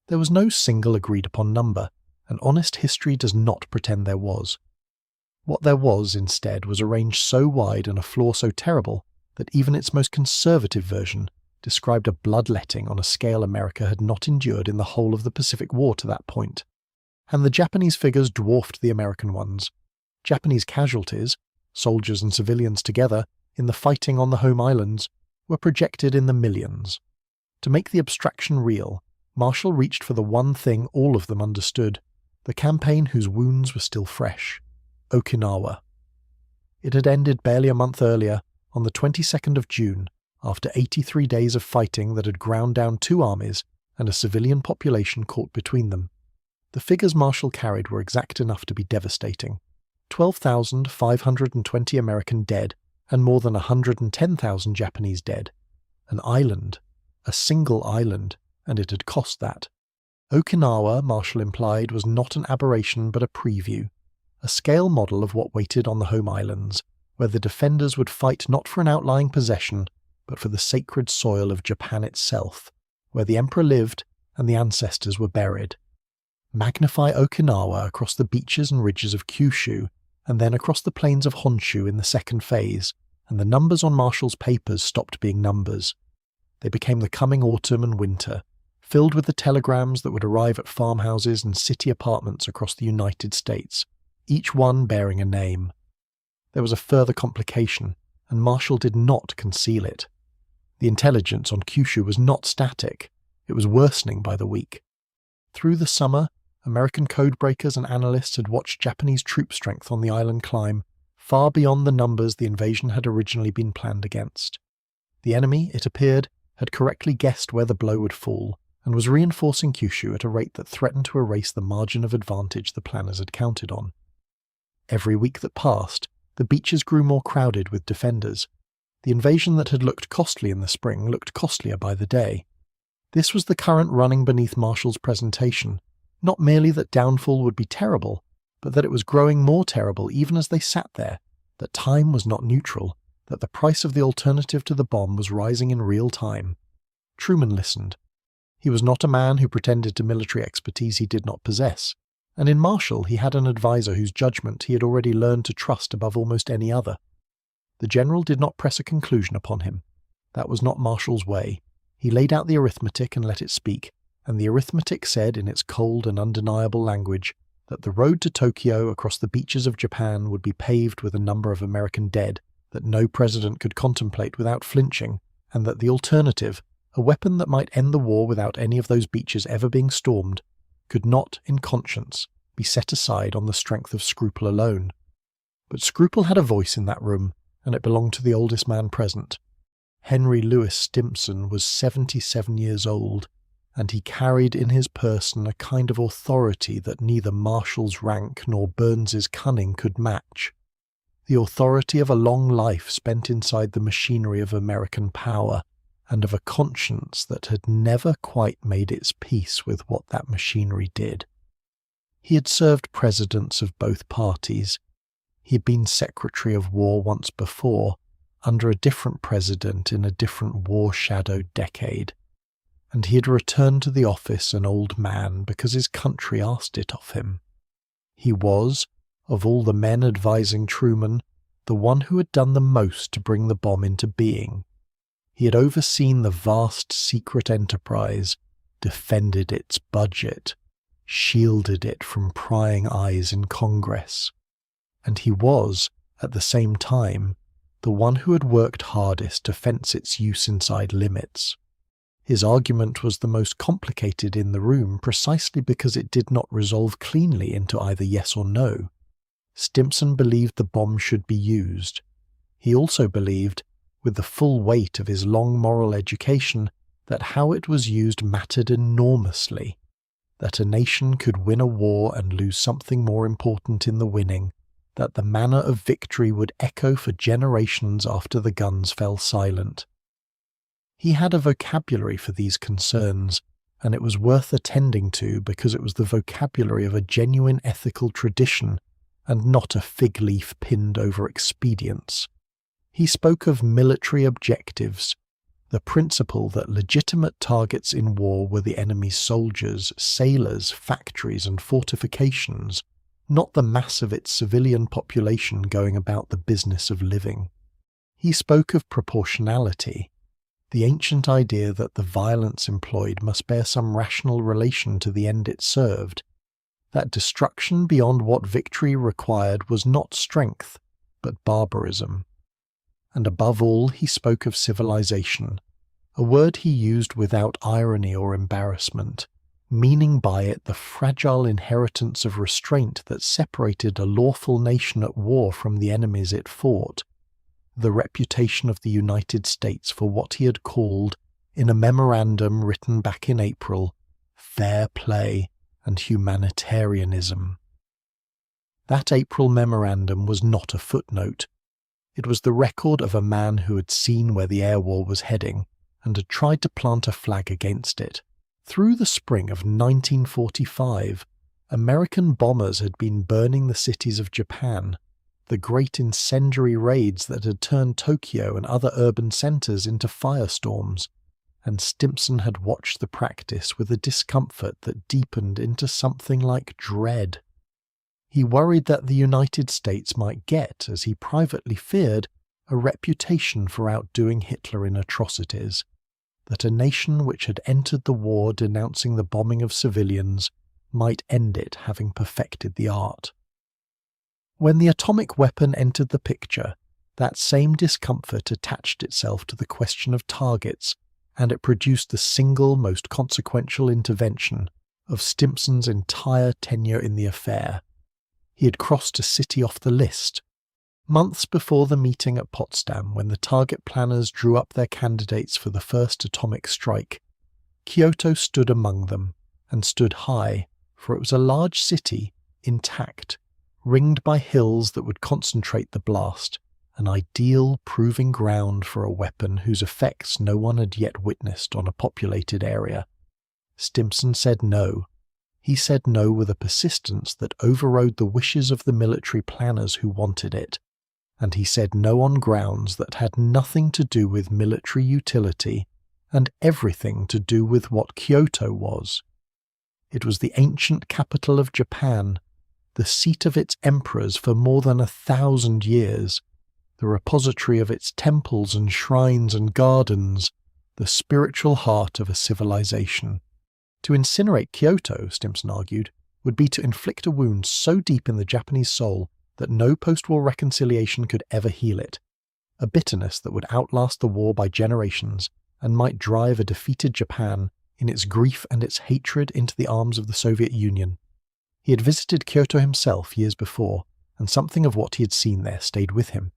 There was no single agreed-upon number, and honest history does not pretend there was. What there was, instead, was a range so wide and a flaw so terrible that even its most conservative version described a bloodletting on a scale America had not endured in the whole of the Pacific War to that point. And the Japanese figures dwarfed the American ones. Japanese casualties, soldiers and civilians together, in the fighting on the home islands, were projected in the millions. To make the abstraction real, Marshall reached for the one thing all of them understood, the campaign whose wounds were still fresh: Okinawa. It had ended barely a month earlier, on the 22nd of June, after 83 days of fighting that had ground down two armies and a civilian population caught between them. The figures Marshall carried were exact enough to be devastating. 12,520 American dead and more than 110,000 Japanese dead. An island. A single island, and it had cost that. Okinawa, Marshall implied, was not an aberration but a preview, a scale model of what waited on the home islands, where the defenders would fight not for an outlying possession, but for the sacred soil of Japan itself, where the emperor lived and the ancestors were buried. Magnify Okinawa across the beaches and ridges of Kyushu, and then across the plains of Honshu in the second phase, and the numbers on Marshall's papers stopped being numbers. They became the coming autumn and winter, filled with the telegrams that would arrive at farmhouses and city apartments across the United States, each one bearing a name. There was a further complication, and Marshall did not conceal it. The intelligence on Kyushu was not static, it was worsening by the week. Through the summer, American codebreakers and analysts had watched Japanese troop strength on the island climb, far beyond the numbers the invasion had originally been planned against. The enemy, it appeared, had correctly guessed where the blow would fall, and was reinforcing Kyushu at a rate that threatened to erase the margin of advantage the planners had counted on. Every week that passed, the beaches grew more crowded with defenders. The invasion that had looked costly in the spring looked costlier by the day. This was the current running beneath Marshall's presentation, not merely that downfall would be terrible, but that it was growing more terrible even as they sat there, that time was not neutral, that the price of the alternative to the bomb was rising in real time. Truman listened. He was not a man who pretended to military expertise he did not possess, and in Marshall he had an advisor whose judgment he had already learned to trust above almost any other. The general did not press a conclusion upon him. That was not Marshall's way. He laid out the arithmetic and let it speak, and the arithmetic said in its cold and undeniable language that the road to Tokyo across the beaches of Japan would be paved with a number of American dead that no president could contemplate without flinching, and that the alternative, a weapon that might end the war without any of those beaches ever being stormed, could not, in conscience, be set aside on the strength of scruple alone. But scruple had a voice in that room, and it belonged to the oldest man present. Henry Louis Stimson was 77 years old, and he carried in his person a kind of authority that neither Marshall's rank nor Burns's cunning could match. The authority of a long life spent inside the machinery of American power, and of a conscience that had never quite made its peace with what that machinery did. He had served presidents of both parties. He had been Secretary of War once before, under a different president in a different war-shadowed decade, and he had returned to the office an old man because his country asked it of him. He was, of all the men advising Truman, the one who had done the most to bring the bomb into being. He had overseen the vast secret enterprise, defended its budget, shielded it from prying eyes in Congress, and he was, at the same time, the one who had worked hardest to fence its use inside limits. His argument was the most complicated in the room precisely because it did not resolve cleanly into either yes or no. Stimson believed the bomb should be used. He also believed, with the full weight of his long moral education, that how it was used mattered enormously, that a nation could win a war and lose something more important in the winning, that the manner of victory would echo for generations after the guns fell silent. He had a vocabulary for these concerns, and it was worth attending to because it was the vocabulary of a genuine ethical tradition and not a fig leaf pinned over expedients. He spoke of military objectives, the principle that legitimate targets in war were the enemy's soldiers, sailors, factories, and fortifications, not the mass of its civilian population going about the business of living. He spoke of proportionality, the ancient idea that the violence employed must bear some rational relation to the end it served, that destruction beyond what victory required was not strength, but barbarism. And above all, he spoke of civilization, a word he used without irony or embarrassment, meaning by it the fragile inheritance of restraint that separated a lawful nation at war from the enemies it fought, the reputation of the United States for what he had called, in a memorandum written back in April, fair play and humanitarianism. That April memorandum was not a footnote. It was the record of a man who had seen where the air war was heading and had tried to plant a flag against it. Through the spring of 1945, American bombers had been burning the cities of Japan, the great incendiary raids that had turned Tokyo and other urban centers into firestorms, and Stimson had watched the practice with a discomfort that deepened into something like dread. He worried that the United States might get, as he privately feared, a reputation for outdoing Hitler in atrocities, that a nation which had entered the war denouncing the bombing of civilians might end it having perfected the art. When the atomic weapon entered the picture, that same discomfort attached itself to the question of targets, and it produced the single most consequential intervention of Stimson's entire tenure in the affair. He had crossed a city off the list. Months before the meeting at Potsdam, when the target planners drew up their candidates for the first atomic strike, Kyoto stood among them, and stood high, for it was a large city, intact, ringed by hills that would concentrate the blast, an ideal proving ground for a weapon whose effects no one had yet witnessed on a populated area. Stimson said no. He said no with a persistence that overrode the wishes of the military planners who wanted it, and he said no on grounds that had nothing to do with military utility and everything to do with what Kyoto was. It was the ancient capital of Japan, the seat of its emperors for more than 1,000 years, the repository of its temples and shrines and gardens, the spiritual heart of a civilization. To incinerate Kyoto, Stimson argued, would be to inflict a wound so deep in the Japanese soul that no post-war reconciliation could ever heal it, a bitterness that would outlast the war by generations and might drive a defeated Japan in its grief and its hatred into the arms of the Soviet Union. He had visited Kyoto himself years before, and something of what he had seen there stayed with him.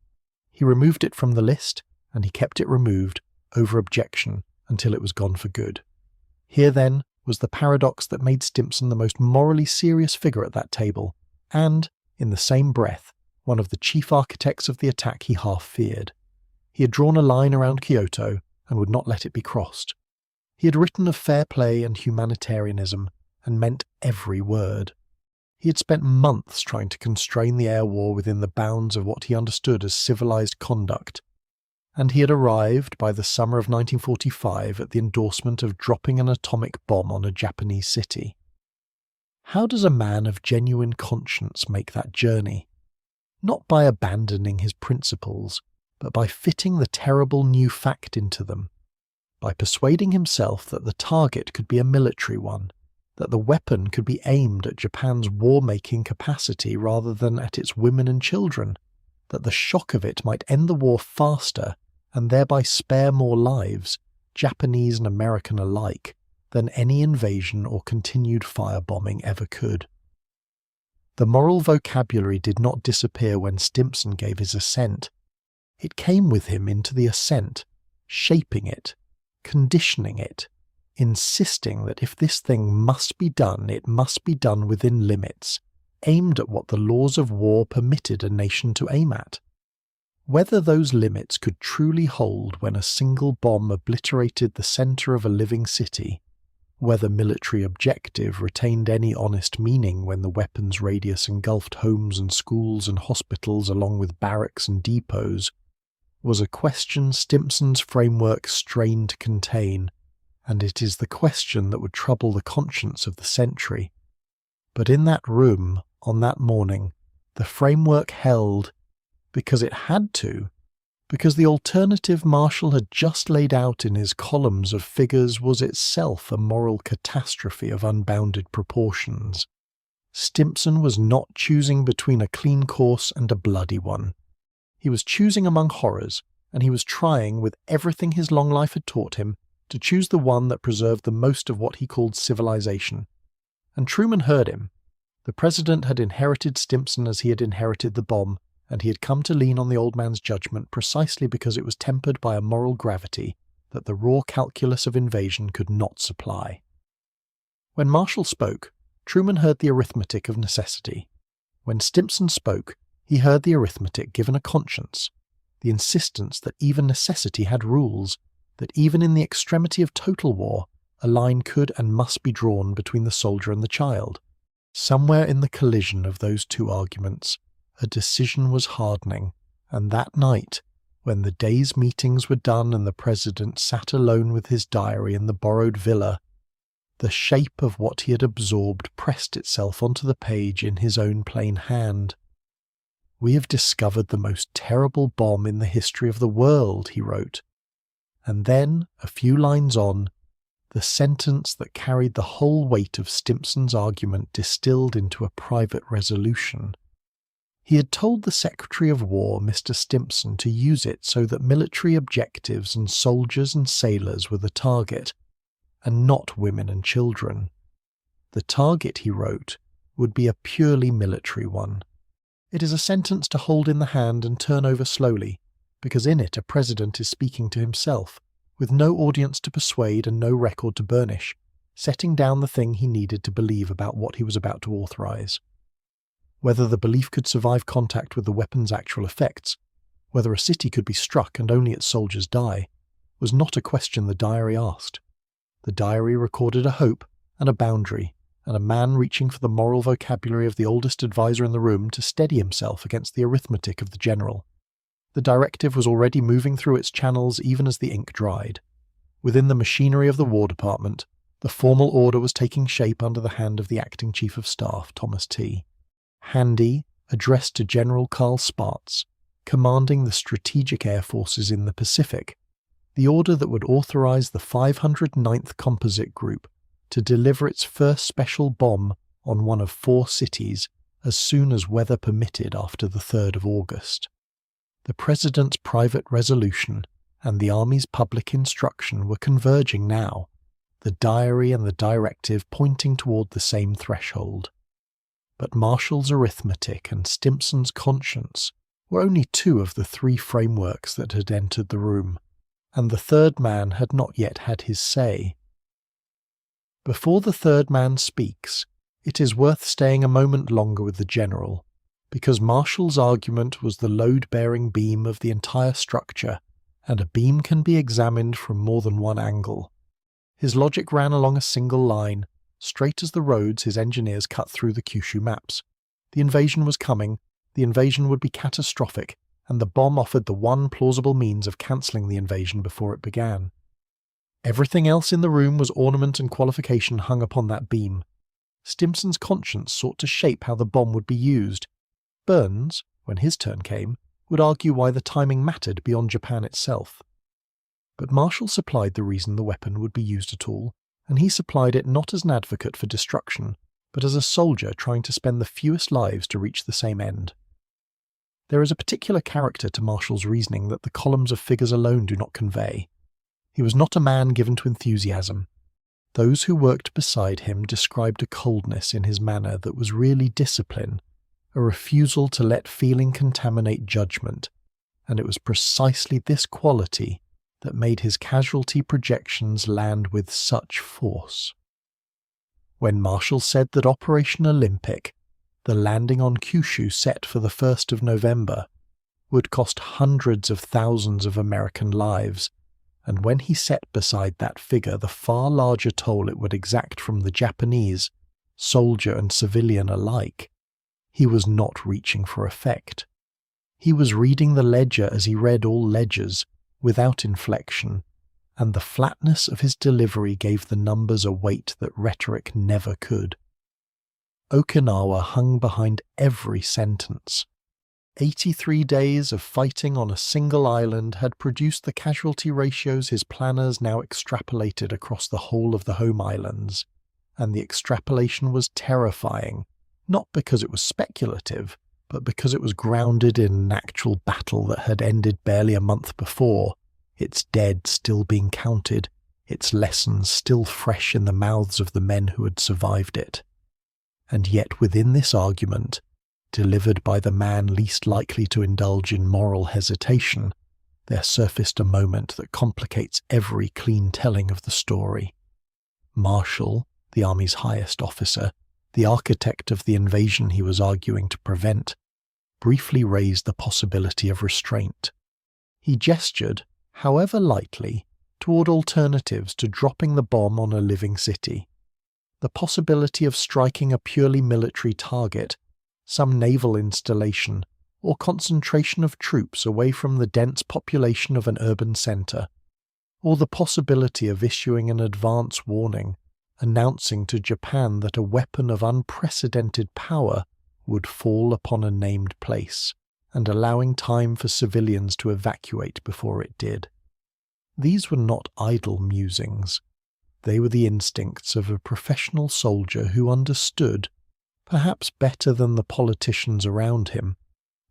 He removed it from the list, and he kept it removed, over objection, until it was gone for good. Here, then, was the paradox that made Stimson the most morally serious figure at that table, and, in the same breath, one of the chief architects of the attack he half feared. He had drawn a line around Kyoto, and would not let it be crossed. He had written of fair play and humanitarianism, and meant every word. He had spent months trying to constrain the air war within the bounds of what he understood as civilized conduct, and he had arrived by the summer of 1945 at the endorsement of dropping an atomic bomb on a Japanese city. How does a man of genuine conscience make that journey? Not by abandoning his principles, but by fitting the terrible new fact into them, by persuading himself that the target could be a military one, that the weapon could be aimed at Japan's war-making capacity rather than at its women and children, that the shock of it might end the war faster and thereby spare more lives, Japanese and American alike, than any invasion or continued firebombing ever could. The moral vocabulary did not disappear when Stimson gave his assent. It came with him into the assent, shaping it, conditioning it, insisting that if this thing must be done, it must be done within limits, aimed at what the laws of war permitted a nation to aim at. Whether those limits could truly hold when a single bomb obliterated the centre of a living city, whether military objective retained any honest meaning when the weapon's radius engulfed homes and schools and hospitals along with barracks and depots, was a question Stimson's framework strained to contain, and it is the question that would trouble the conscience of the century. But in that room, on that morning, the framework held, because it had to, because the alternative Marshall had just laid out in his columns of figures was itself a moral catastrophe of unbounded proportions. Stimson was not choosing between a clean course and a bloody one. He was choosing among horrors, and he was trying, with everything his long life had taught him, to choose the one that preserved the most of what he called civilization. And Truman heard him. The president had inherited Stimson as he had inherited the bomb, and he had come to lean on the old man's judgment precisely because it was tempered by a moral gravity that the raw calculus of invasion could not supply. When Marshall spoke, Truman heard the arithmetic of necessity. When Stimson spoke, he heard the arithmetic given a conscience, the insistence that even necessity had rules, that even in the extremity of total war, a line could and must be drawn between the soldier and the child. Somewhere in the collision of those two arguments, a decision was hardening, and that night, when the day's meetings were done and the president sat alone with his diary in the borrowed villa, the shape of what he had absorbed pressed itself onto the page in his own plain hand. "We have discovered the most terrible bomb in the history of the world," he wrote. And then, a few lines on, the sentence that carried the whole weight of Stimson's argument distilled into a private resolution. He had told the Secretary of War, Mr. Stimson, to use it so that military objectives and soldiers and sailors were the target, and not women and children. The target, he wrote, would be a purely military one. It is a sentence to hold in the hand and turn over slowly, because in it a president is speaking to himself, with no audience to persuade and no record to burnish, setting down the thing he needed to believe about what he was about to authorize. Whether the belief could survive contact with the weapon's actual effects, whether a city could be struck and only its soldiers die, was not a question the diary asked. The diary recorded a hope and a boundary, and a man reaching for the moral vocabulary of the oldest advisor in the room to steady himself against the arithmetic of the general. The directive was already moving through its channels even as the ink dried. Within the machinery of the War Department, the formal order was taking shape under the hand of the acting chief of staff, Thomas T. Handy, addressed to General Carl Spaatz, commanding the strategic air forces in the Pacific, the order that would authorize the 509th Composite Group to deliver its first special bomb on one of 4 cities as soon as weather permitted after the 3rd of August. The President's private resolution, and the Army's public instruction were converging now, the diary and the directive pointing toward the same threshold. But Marshall's arithmetic and Stimson's conscience were only two of the three frameworks that had entered the room, and the third man had not yet had his say. Before the third man speaks, it is worth staying a moment longer with the general, because Marshall's argument was the load-bearing beam of the entire structure, and a beam can be examined from more than one angle. His logic ran along a single line, straight as the roads his engineers cut through the Kyushu maps. The invasion was coming, the invasion would be catastrophic, and the bomb offered the one plausible means of cancelling the invasion before it began. Everything else in the room was ornament and qualification hung upon that beam. Stimson's conscience sought to shape how the bomb would be used. Burns, when his turn came, would argue why the timing mattered beyond Japan itself. But Marshall supplied the reason the weapon would be used at all, and he supplied it not as an advocate for destruction, but as a soldier trying to spend the fewest lives to reach the same end. There is a particular character to Marshall's reasoning that the columns of figures alone do not convey. He was not a man given to enthusiasm. Those who worked beside him described a coldness in his manner that was really discipline, a refusal to let feeling contaminate judgment, and it was precisely this quality that made his casualty projections land with such force. When Marshall said that Operation Olympic, the landing on Kyushu set for the 1st of November, would cost hundreds of thousands of American lives, and when he set beside that figure the far larger toll it would exact from the Japanese, soldier and civilian alike, he was not reaching for effect. He was reading the ledger as he read all ledgers, without inflection, and the flatness of his delivery gave the numbers a weight that rhetoric never could. Okinawa hung behind every sentence. 83 days of fighting on a single island had produced the casualty ratios his planners now extrapolated across the whole of the home islands, and the extrapolation was terrifying, not because it was speculative, but because it was grounded in an actual battle that had ended barely a month before, its dead still being counted, its lessons still fresh in the mouths of the men who had survived it. And yet within this argument, delivered by the man least likely to indulge in moral hesitation, there surfaced a moment that complicates every clean telling of the story. Marshall, the Army's highest officer, the architect of the invasion he was arguing to prevent, briefly raised the possibility of restraint. He gestured, however lightly, toward alternatives to dropping the bomb on a living city. The possibility of striking a purely military target, some naval installation, or concentration of troops away from the dense population of an urban centre, or the possibility of issuing an advance warning announcing to Japan that a weapon of unprecedented power would fall upon a named place, and allowing time for civilians to evacuate before it did. These were not idle musings. They were the instincts of a professional soldier who understood, perhaps better than the politicians around him,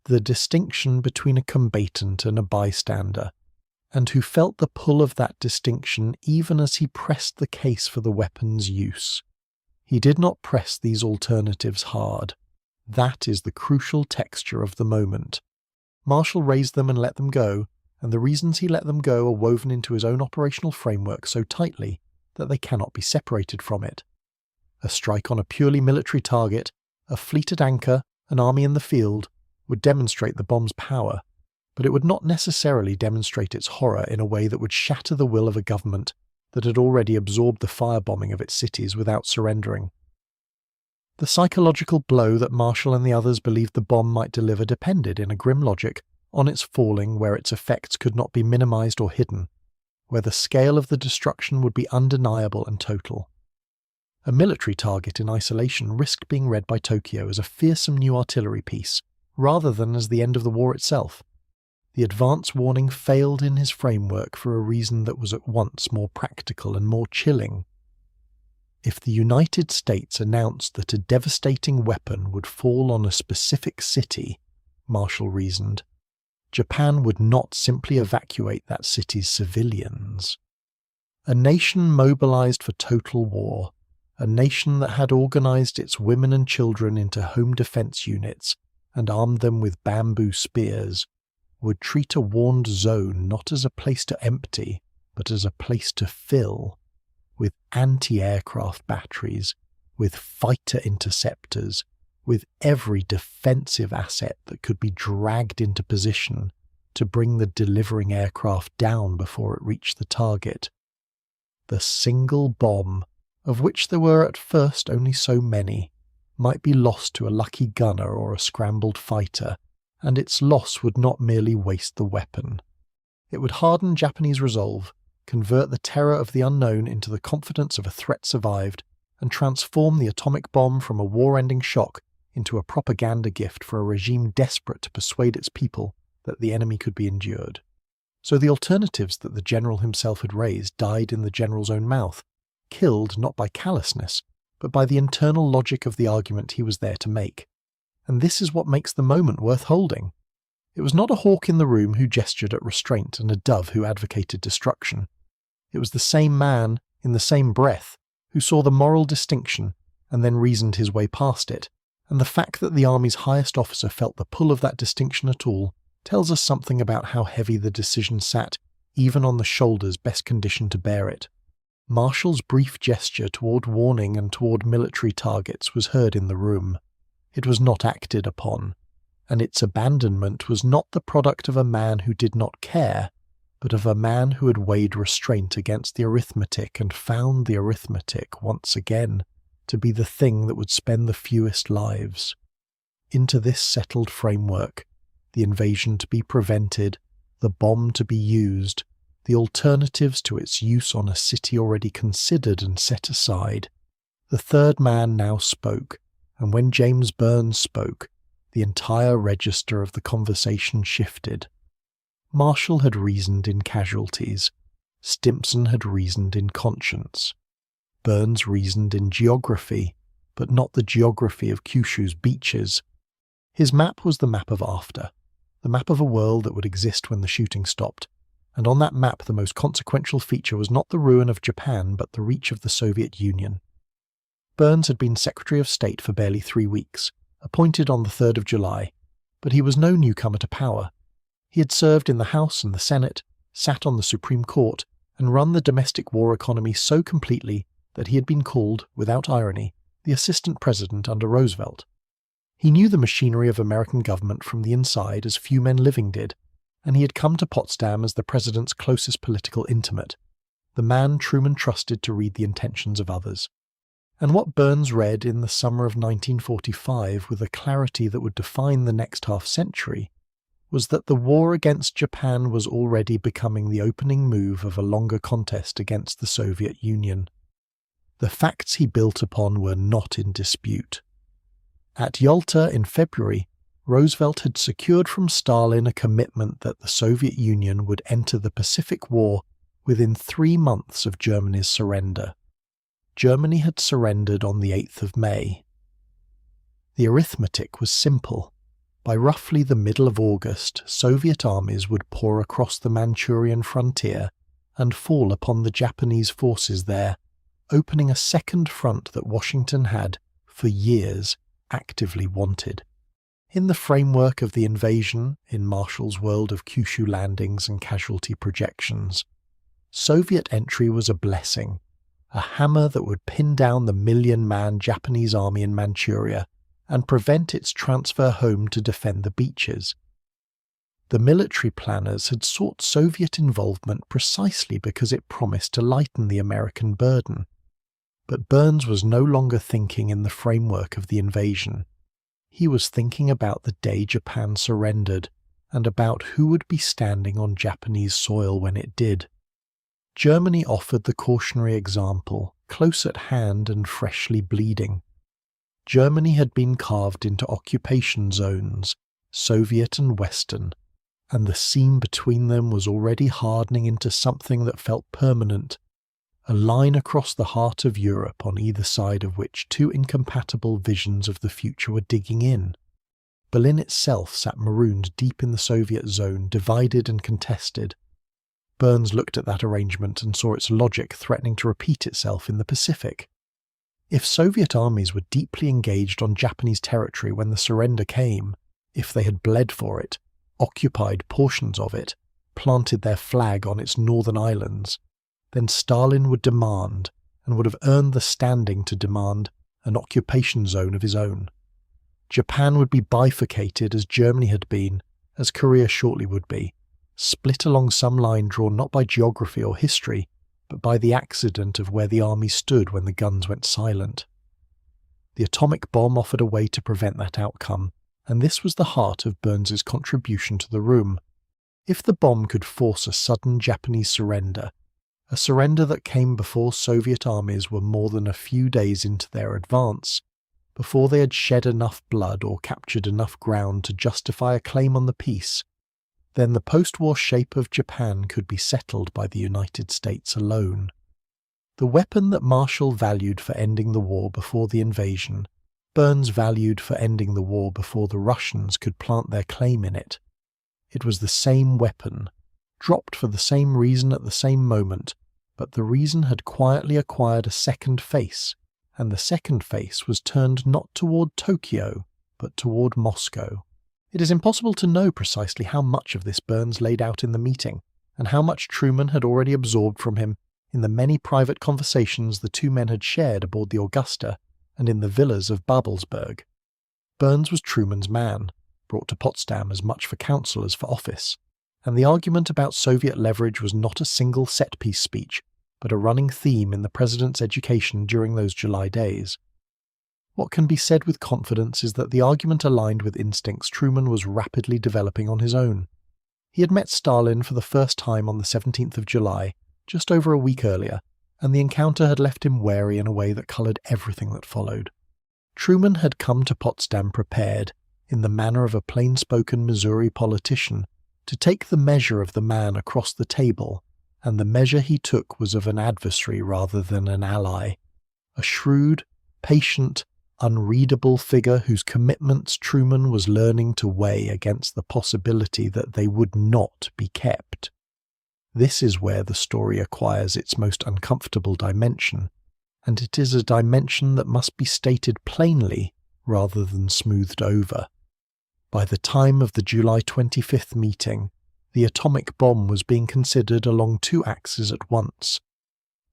the distinction between a combatant and a bystander, and who felt the pull of that distinction even as he pressed the case for the weapon's use. He did not press these alternatives hard. That is the crucial texture of the moment. Marshall raised them and let them go, and the reasons he let them go are woven into his own operational framework so tightly that they cannot be separated from it. A strike on a purely military target, a fleet at anchor, an army in the field, would demonstrate the bomb's power, but it would not necessarily demonstrate its horror in a way that would shatter the will of a government that had already absorbed the firebombing of its cities without surrendering. The psychological blow that Marshall and the others believed the bomb might deliver depended, in a grim logic, on its falling where its effects could not be minimized or hidden, where the scale of the destruction would be undeniable and total. A military target in isolation risked being read by Tokyo as a fearsome new artillery piece, rather than as the end of the war itself. The advance warning failed in his framework for a reason that was at once more practical and more chilling. If the United States announced that a devastating weapon would fall on a specific city, Marshall reasoned, Japan would not simply evacuate that city's civilians. A nation mobilized for total war, a nation that had organized its women and children into home defense units and armed them with bamboo spears, would treat a warned zone not as a place to empty, but as a place to fill, with anti-aircraft batteries, with fighter interceptors, with every defensive asset that could be dragged into position to bring the delivering aircraft down before it reached the target. The single bomb, of which there were at first only so many, might be lost to a lucky gunner or a scrambled fighter, and its loss would not merely waste the weapon. It would harden Japanese resolve, convert the terror of the unknown into the confidence of a threat survived, and transform the atomic bomb from a war-ending shock into a propaganda gift for a regime desperate to persuade its people that the enemy could be endured. So the alternatives that the general himself had raised died in the general's own mouth, killed not by callousness, but by the internal logic of the argument he was there to make. And this is what makes the moment worth holding. It was not a hawk in the room who gestured at restraint and a dove who advocated destruction. It was the same man, in the same breath, who saw the moral distinction and then reasoned his way past it, and the fact that the army's highest officer felt the pull of that distinction at all tells us something about how heavy the decision sat, even on the shoulders best conditioned to bear it. Marshall's brief gesture toward warning and toward military targets was heard in the room. It was not acted upon, and its abandonment was not the product of a man who did not care, but of a man who had weighed restraint against the arithmetic and found the arithmetic, once again, to be the thing that would spend the fewest lives. Into this settled framework, the invasion to be prevented, the bomb to be used, the alternatives to its use on a city already considered and set aside, the third man now spoke, and when James Burns spoke, the entire register of the conversation shifted. Marshall had reasoned in casualties. Stimson had reasoned in conscience. Burns reasoned in geography, but not the geography of Kyushu's beaches. His map was the map of after, the map of a world that would exist when the shooting stopped, and on that map the most consequential feature was not the ruin of Japan but the reach of the Soviet Union. Burns had been Secretary of State for barely 3 weeks, appointed on the 3rd of July, but he was no newcomer to power. He had served in the House and the Senate, sat on the Supreme Court, and run the domestic war economy so completely that he had been called, without irony, the assistant president under Roosevelt. He knew the machinery of American government from the inside as few men living did, and he had come to Potsdam as the president's closest political intimate, the man Truman trusted to read the intentions of others. And what Burns read in the summer of 1945 with a clarity that would define the next half-century was that the war against Japan was already becoming the opening move of a longer contest against the Soviet Union. The facts he built upon were not in dispute. At Yalta in February, Roosevelt had secured from Stalin a commitment that the Soviet Union would enter the Pacific War within 3 months of Germany's surrender. Germany had surrendered on the 8th of May. The arithmetic was simple. By roughly the middle of August, Soviet armies would pour across the Manchurian frontier and fall upon the Japanese forces there, opening a second front that Washington had, for years, actively wanted. In the framework of the invasion, in Marshall's world of Kyushu landings and casualty projections, Soviet entry was a blessing, a hammer that would pin down the million-man Japanese army in Manchuria and prevent its transfer home to defend the beaches. The military planners had sought Soviet involvement precisely because it promised to lighten the American burden. But Burns was no longer thinking in the framework of the invasion. He was thinking about the day Japan surrendered and about who would be standing on Japanese soil when it did. Germany offered the cautionary example, close at hand and freshly bleeding. Germany had been carved into occupation zones, Soviet and Western, and the seam between them was already hardening into something that felt permanent, a line across the heart of Europe on either side of which 2 incompatible visions of the future were digging in. Berlin itself sat marooned deep in the Soviet zone, divided and contested. Burns looked at that arrangement and saw its logic threatening to repeat itself in the Pacific. If Soviet armies were deeply engaged on Japanese territory when the surrender came, if they had bled for it, occupied portions of it, planted their flag on its northern islands, then Stalin would demand, and would have earned the standing to demand, an occupation zone of his own. Japan would be bifurcated as Germany had been, as Korea shortly would be, split along some line drawn not by geography or history, but by the accident of where the army stood when the guns went silent. The atomic bomb offered a way to prevent that outcome, and this was the heart of Burns's contribution to the room. If the bomb could force a sudden Japanese surrender, a surrender that came before Soviet armies were more than a few days into their advance, before they had shed enough blood or captured enough ground to justify a claim on the peace, then the post-war shape of Japan could be settled by the United States alone. The weapon that Marshall valued for ending the war before the invasion, Burns valued for ending the war before the Russians could plant their claim in it. It was the same weapon, dropped for the same reason at the same moment, but the reason had quietly acquired a second face, and the second face was turned not toward Tokyo, but toward Moscow. It is impossible to know precisely how much of this Burns laid out in the meeting, and how much Truman had already absorbed from him in the many private conversations the two men had shared aboard the Augusta and in the villas of Babelsberg. Burns was Truman's man, brought to Potsdam as much for counsel as for office, and the argument about Soviet leverage was not a single set-piece speech, but a running theme in the president's education during those July days. What can be said with confidence is that the argument aligned with instincts Truman was rapidly developing on his own. He had met Stalin for the first time on the 17th of July, just over a week earlier, and the encounter had left him wary in a way that coloured everything that followed. Truman had come to Potsdam prepared, in the manner of a plain-spoken Missouri politician, to take the measure of the man across the table, and the measure he took was of an adversary rather than an ally, a shrewd, patient, unreadable figure whose commitments Truman was learning to weigh against the possibility that they would not be kept. This is where the story acquires its most uncomfortable dimension, and it is a dimension that must be stated plainly rather than smoothed over. By the time of the July 25th meeting, the atomic bomb was being considered along two axes at once.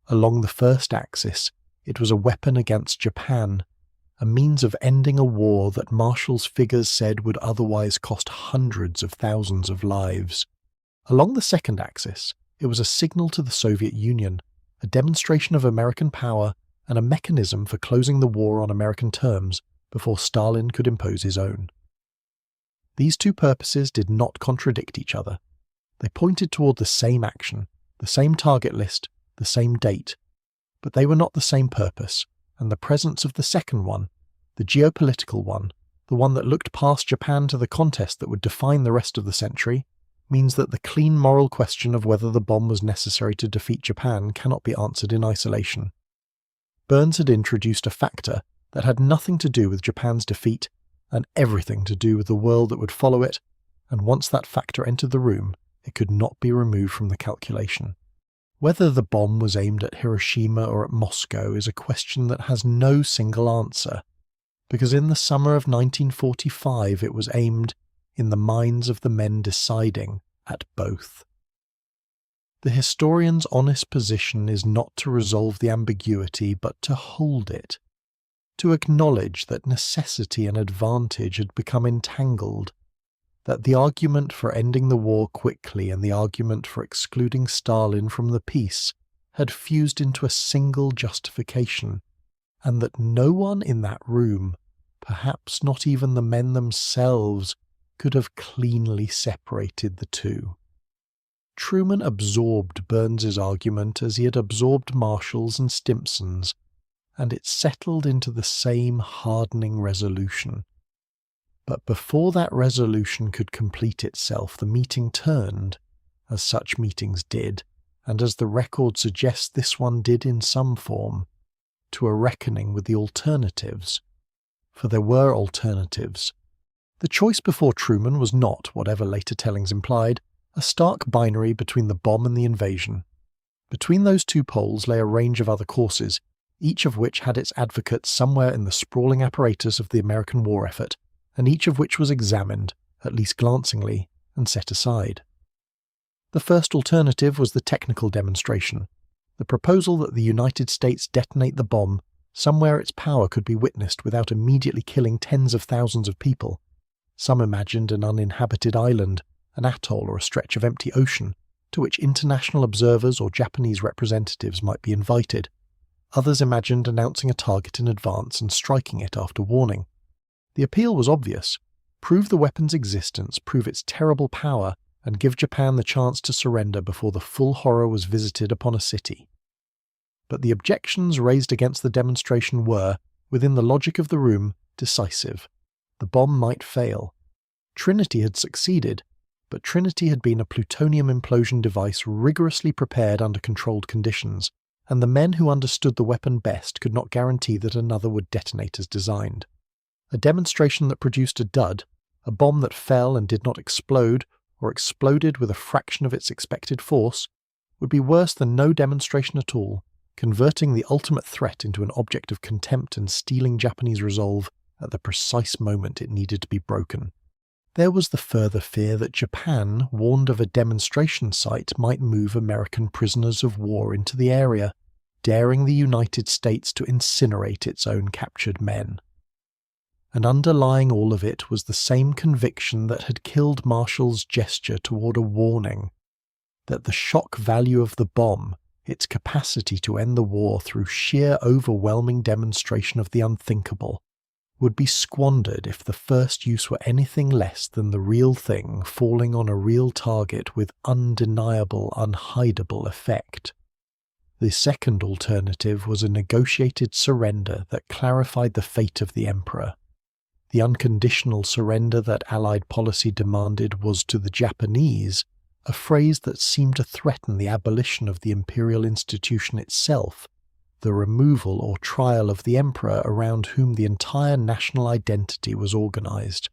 Along the first axis, it was a weapon against Japan, a means of ending a war that Marshall's figures said would otherwise cost hundreds of thousands of lives. Along the second axis, it was a signal to the Soviet Union, a demonstration of American power, and a mechanism for closing the war on American terms before Stalin could impose his own. These two purposes did not contradict each other. They pointed toward the same action, the same target list, the same date, but they were not the same purpose, and the presence of the second one, the geopolitical one, the one that looked past Japan to the contest that would define the rest of the century, means that the clean moral question of whether the bomb was necessary to defeat Japan cannot be answered in isolation. Burns had introduced a factor that had nothing to do with Japan's defeat and everything to do with the world that would follow it, and once that factor entered the room, it could not be removed from the calculation. Whether the bomb was aimed at Hiroshima or at Moscow is a question that has no single answer, because in the summer of 1945 it was aimed, in the minds of the men deciding, at both. The historian's honest position is not to resolve the ambiguity, but to hold it, to acknowledge that necessity and advantage had become entangled, that the argument for ending the war quickly and the argument for excluding Stalin from the peace had fused into a single justification, and that no one in that room, perhaps not even the men themselves, could have cleanly separated the two. Truman absorbed Burns's argument as he had absorbed Marshall's and Stimson's, and it settled into the same hardening resolution. But before that resolution could complete itself, the meeting turned, as such meetings did, and as the record suggests this one did in some form, to a reckoning with the alternatives. For there were alternatives. The choice before Truman was not, whatever later tellings implied, a stark binary between the bomb and the invasion. Between those two poles lay a range of other courses, each of which had its advocates somewhere in the sprawling apparatus of the American war effort, and each of which was examined, at least glancingly, and set aside. The first alternative was the technical demonstration, the proposal that the United States detonate the bomb somewhere its power could be witnessed without immediately killing tens of thousands of people. Some imagined an uninhabited island, an atoll or a stretch of empty ocean, to which international observers or Japanese representatives might be invited. Others imagined announcing a target in advance and striking it after warning. The appeal was obvious. Prove the weapon's existence, prove its terrible power, and give Japan the chance to surrender before the full horror was visited upon a city. But the objections raised against the demonstration were, within the logic of the room, decisive. The bomb might fail. Trinity had succeeded, but Trinity had been a plutonium implosion device rigorously prepared under controlled conditions, and the men who understood the weapon best could not guarantee that another would detonate as designed. A demonstration that produced a dud, a bomb that fell and did not explode, or exploded with a fraction of its expected force, would be worse than no demonstration at all, converting the ultimate threat into an object of contempt and stealing Japanese resolve at the precise moment it needed to be broken. There was the further fear that Japan, warned of a demonstration site, might move American prisoners of war into the area, daring the United States to incinerate its own captured men. And underlying all of it was the same conviction that had killed Marshall's gesture toward a warning, that the shock value of the bomb, its capacity to end the war through sheer overwhelming demonstration of the unthinkable, would be squandered if the first use were anything less than the real thing falling on a real target with undeniable, unhideable effect. The second alternative was a negotiated surrender that clarified the fate of the Emperor. The unconditional surrender that Allied policy demanded was to the Japanese a phrase that seemed to threaten the abolition of the imperial institution itself, the removal or trial of the emperor around whom the entire national identity was organized.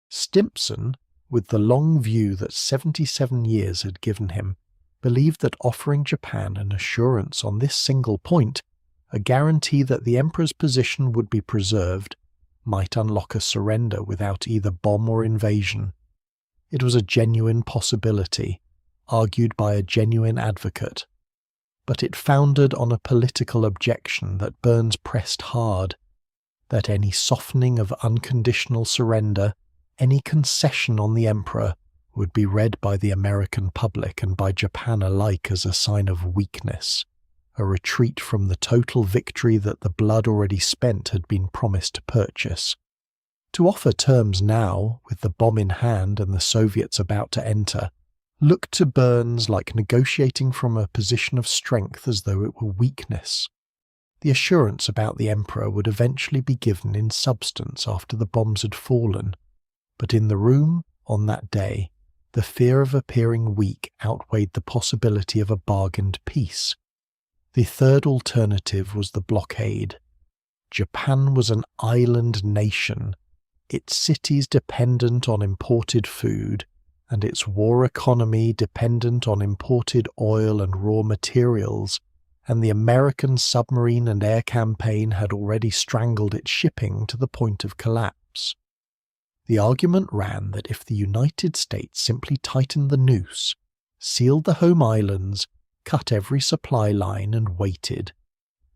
Stimson, with the long view that 77 years had given him, believed that offering Japan an assurance on this single point, a guarantee that the emperor's position would be preserved, might unlock a surrender without either bomb or invasion. It was a genuine possibility, argued by a genuine advocate. But it foundered on a political objection that Burns pressed hard, that any softening of unconditional surrender, any concession on the emperor, would be read by the American public and by Japan alike as a sign of weakness, a retreat from the total victory that the blood already spent had been promised to purchase. To offer terms now, with the bomb in hand and the Soviets about to enter, looked to Burns like negotiating from a position of strength as though it were weakness. The assurance about the emperor would eventually be given in substance after the bombs had fallen, but in the room, on that day, the fear of appearing weak outweighed the possibility of a bargained peace. The third alternative was the blockade. Japan was an island nation, its cities dependent on imported food, and its war economy dependent on imported oil and raw materials, and the American submarine and air campaign had already strangled its shipping to the point of collapse. The argument ran that if the United States simply tightened the noose, sealed the home islands, cut every supply line and waited,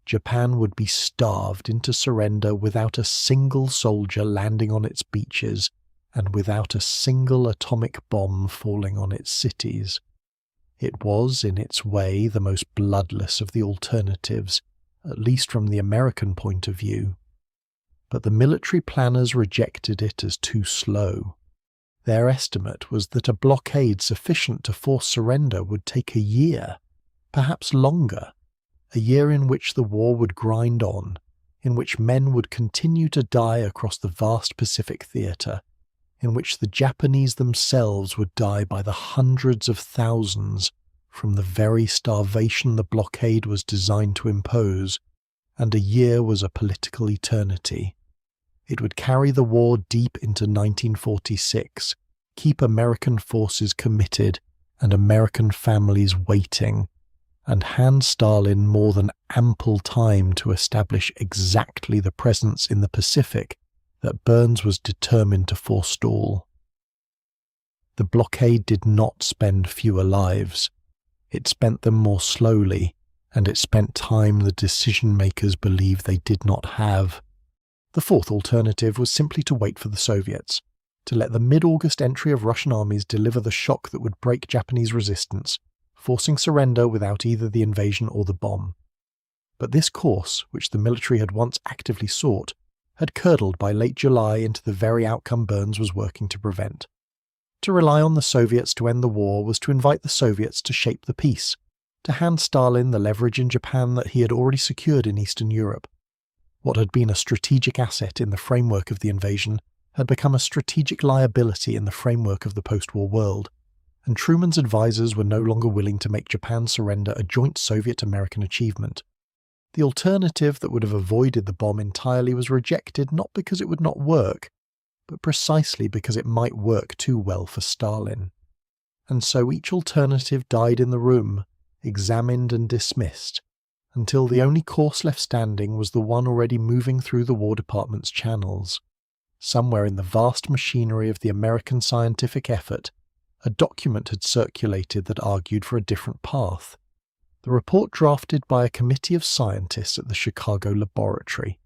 Japan would be starved into surrender without a single soldier landing on its beaches and without a single atomic bomb falling on its cities. It was, in its way, the most bloodless of the alternatives, at least from the American point of view. But the military planners rejected it as too slow. Their estimate was that a blockade sufficient to force surrender would take a year, perhaps longer, a year in which the war would grind on, in which men would continue to die across the vast Pacific theatre, in which the Japanese themselves would die by the hundreds of thousands from the very starvation the blockade was designed to impose, and a year was a political eternity. It would carry the war deep into 1946, keep American forces committed and American families waiting, and hand Stalin more than ample time to establish exactly the presence in the Pacific that Burns was determined to forestall. The blockade did not spend fewer lives. It spent them more slowly, and it spent time the decision-makers believed they did not have. The fourth alternative was simply to wait for the Soviets, to let the mid-August entry of Russian armies deliver the shock that would break Japanese resistance, forcing surrender without either the invasion or the bomb. But this course, which the military had once actively sought, had curdled by late July into the very outcome Burns was working to prevent. To rely on the Soviets to end the war was to invite the Soviets to shape the peace, to hand Stalin the leverage in Japan that he had already secured in Eastern Europe. What had been a strategic asset in the framework of the invasion had become a strategic liability in the framework of the post-war world, and Truman's advisors were no longer willing to make Japan's surrender a joint Soviet-American achievement. The alternative that would have avoided the bomb entirely was rejected not because it would not work, but precisely because it might work too well for Stalin. And so each alternative died in the room, examined and dismissed, until the only course left standing was the one already moving through the War Department's channels. Somewhere in the vast machinery of the American scientific effort, a document had circulated that argued for a different path. The report drafted by a committee of scientists at the Chicago laboratory,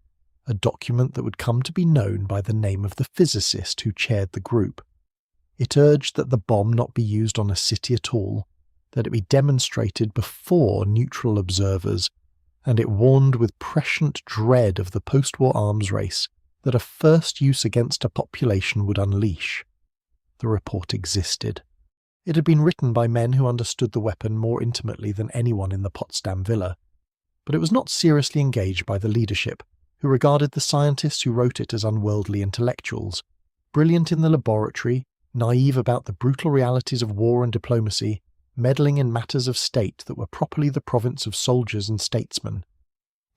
a document that would come to be known by the name of the physicist who chaired the group. It urged that the bomb not be used on a city at all, that it be demonstrated before neutral observers, and it warned with prescient dread of the post-war arms race that a first use against a population would unleash. The report existed. It had been written by men who understood the weapon more intimately than anyone in the Potsdam villa, but it was not seriously engaged by the leadership, who regarded the scientists who wrote it as unworldly intellectuals, brilliant in the laboratory, naive about the brutal realities of war and diplomacy, meddling in matters of state that were properly the province of soldiers and statesmen.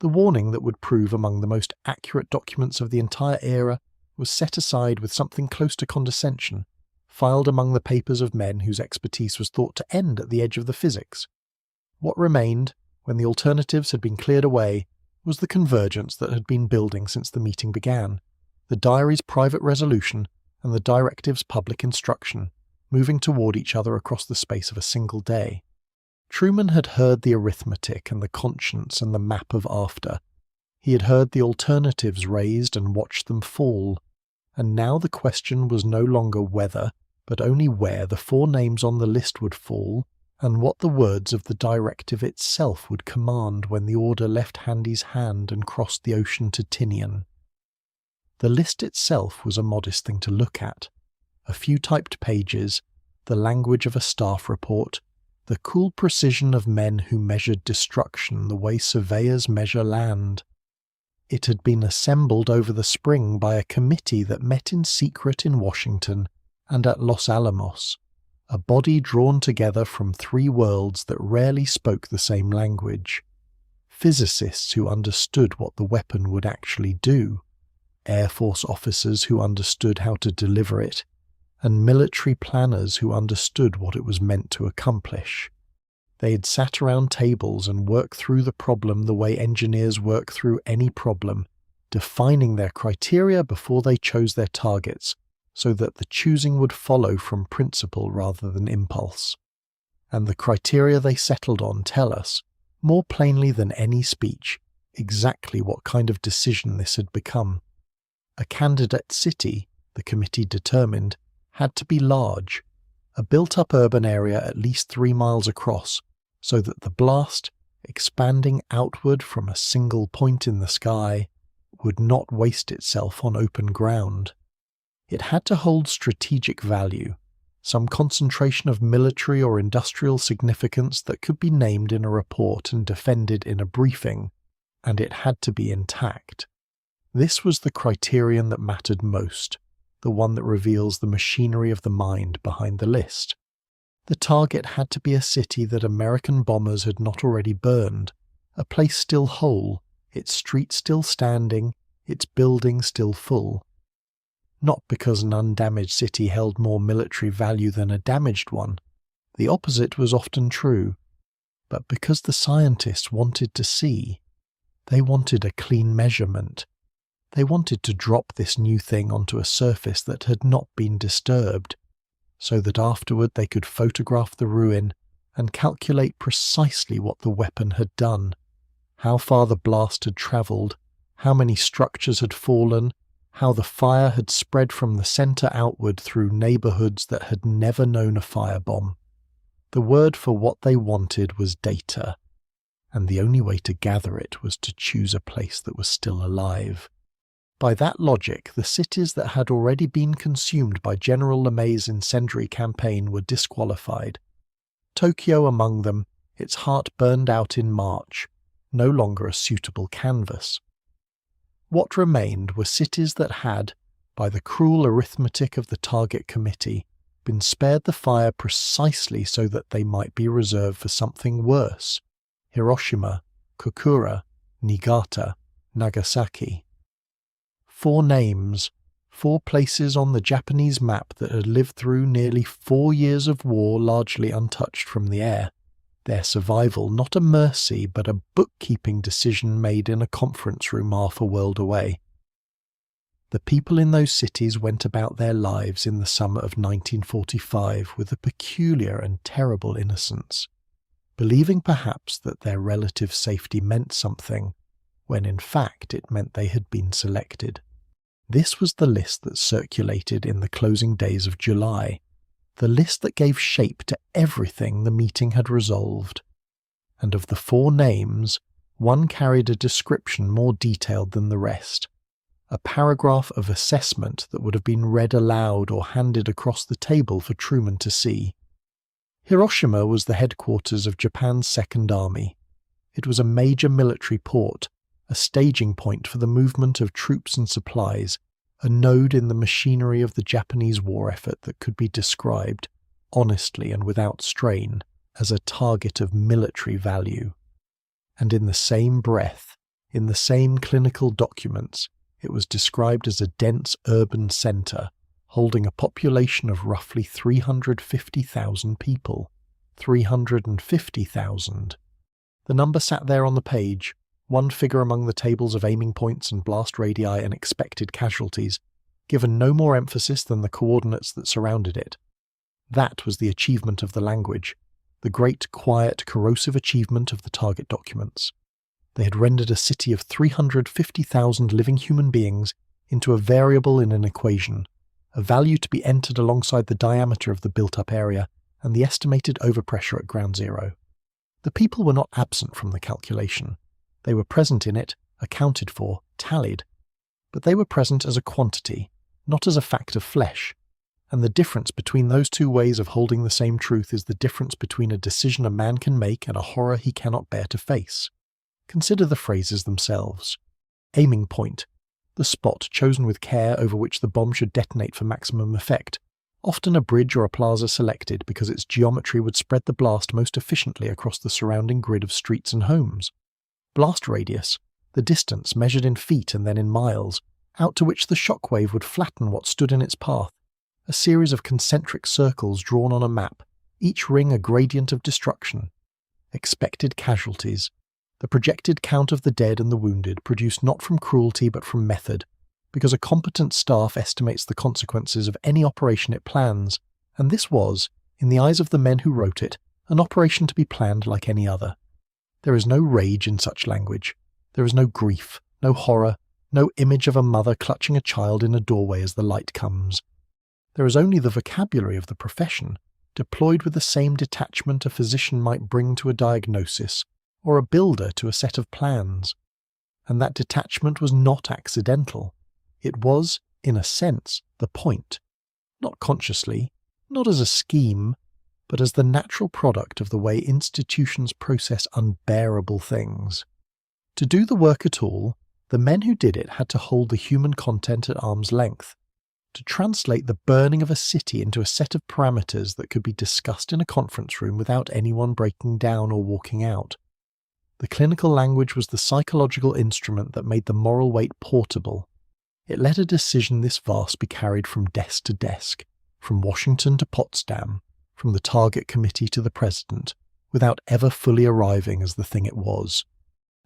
The warning that would prove among the most accurate documents of the entire era was set aside with something close to condescension, filed among the papers of men whose expertise was thought to end at the edge of the physics. What remained, when the alternatives had been cleared away, was the convergence that had been building since the meeting began, the diary's private resolution and the directive's public instruction, moving toward each other across the space of a single day. Truman had heard the arithmetic and the conscience and the map of after. He had heard the alternatives raised and watched them fall, and now the question was no longer whether, but only where the four names on the list would fall, and what the words of the directive itself would command when the order left Handy's hand and crossed the ocean to Tinian. The list itself was a modest thing to look at. A few typed pages, the language of a staff report, the cool precision of men who measured destruction the way surveyors measure land. It had been assembled over the spring by a committee that met in secret in Washington and at Los Alamos, a body drawn together from three worlds that rarely spoke the same language. Physicists who understood what the weapon would actually do, Air Force officers who understood how to deliver it, and military planners who understood what it was meant to accomplish. They had sat around tables and worked through the problem the way engineers work through any problem, defining their criteria before they chose their targets, so that the choosing would follow from principle rather than impulse. And the criteria they settled on tell us, more plainly than any speech, exactly what kind of decision this had become. A candidate city, the committee determined, had to be large, a built-up urban area at least 3 miles across, so that the blast, expanding outward from a single point in the sky, would not waste itself on open ground. It had to hold strategic value, some concentration of military or industrial significance that could be named in a report and defended in a briefing, and it had to be intact. This was the criterion that mattered most, the one that reveals the machinery of the mind behind the list. The target had to be a city that American bombers had not already burned, a place still whole, its streets still standing, its building still full. Not because an undamaged city held more military value than a damaged one. The opposite was often true. But because the scientists wanted to see. They wanted a clean measurement. They wanted to drop this new thing onto a surface that had not been disturbed, so that afterward they could photograph the ruin and calculate precisely what the weapon had done, how far the blast had travelled, how many structures had fallen, how the fire had spread from the centre outward through neighbourhoods that had never known a firebomb. The word for what they wanted was data, and the only way to gather it was to choose a place that was still alive. By that logic, the cities that had already been consumed by General LeMay's incendiary campaign were disqualified. Tokyo among them, its heart burned out in March, no longer a suitable canvas. What remained were cities that had, by the cruel arithmetic of the target committee, been spared the fire precisely so that they might be reserved for something worse: Hiroshima, Kokura, Niigata, Nagasaki. 4 names, 4 places on the Japanese map that had lived through nearly 4 years of war largely untouched from the air. Their survival not a mercy but a bookkeeping decision made in a conference room half a world away. The people in those cities went about their lives in the summer of 1945 with a peculiar and terrible innocence, believing perhaps that their relative safety meant something, when in fact it meant they had been selected. This was the list that circulated in the closing days of July, the list that gave shape to everything the meeting had resolved. And of the 4 names, one carried a description more detailed than the rest, a paragraph of assessment that would have been read aloud or handed across the table for Truman to see. Hiroshima was the headquarters of Japan's Second Army. It was a major military port, a staging point for the movement of troops and supplies, a node in the machinery of the Japanese war effort that could be described, honestly and without strain, as a target of military value. And in the same breath, in the same clinical documents, it was described as a dense urban centre, holding a population of roughly 350,000 people. 350,000. The number sat there on the page, one figure among the tables of aiming points and blast radii and expected casualties, given no more emphasis than the coordinates that surrounded it. That was the achievement of the language, the great, quiet, corrosive achievement of the target documents. They had rendered a city of 350,000 living human beings into a variable in an equation, a value to be entered alongside the diameter of the built-up area and the estimated overpressure at ground zero. The people were not absent from the calculation. They were present in it, accounted for, tallied. But they were present as a quantity, not as a fact of flesh. And the difference between those 2 ways of holding the same truth is the difference between a decision a man can make and a horror he cannot bear to face. Consider the phrases themselves. Aiming point, the spot chosen with care over which the bomb should detonate for maximum effect, often a bridge or a plaza selected because its geometry would spread the blast most efficiently across the surrounding grid of streets and homes. Blast radius, the distance measured in feet and then in miles, out to which the shockwave would flatten what stood in its path, a series of concentric circles drawn on a map, each ring a gradient of destruction. Expected casualties, the projected count of the dead and the wounded produced not from cruelty but from method, because a competent staff estimates the consequences of any operation it plans, and this was, in the eyes of the men who wrote it, an operation to be planned like any other. There is no rage in such language. There is no grief, no horror, no image of a mother clutching a child in a doorway as the light comes. There is only the vocabulary of the profession, deployed with the same detachment a physician might bring to a diagnosis, or a builder to a set of plans. And that detachment was not accidental. It was, in a sense, the point. Not consciously, not as a scheme, but as the natural product of the way institutions process unbearable things. To do the work at all, the men who did it had to hold the human content at arm's length, to translate the burning of a city into a set of parameters that could be discussed in a conference room without anyone breaking down or walking out. The clinical language was the psychological instrument that made the moral weight portable. It let a decision this vast be carried from desk to desk, from Washington to Potsdam, from the target committee to the president, without ever fully arriving as the thing it was.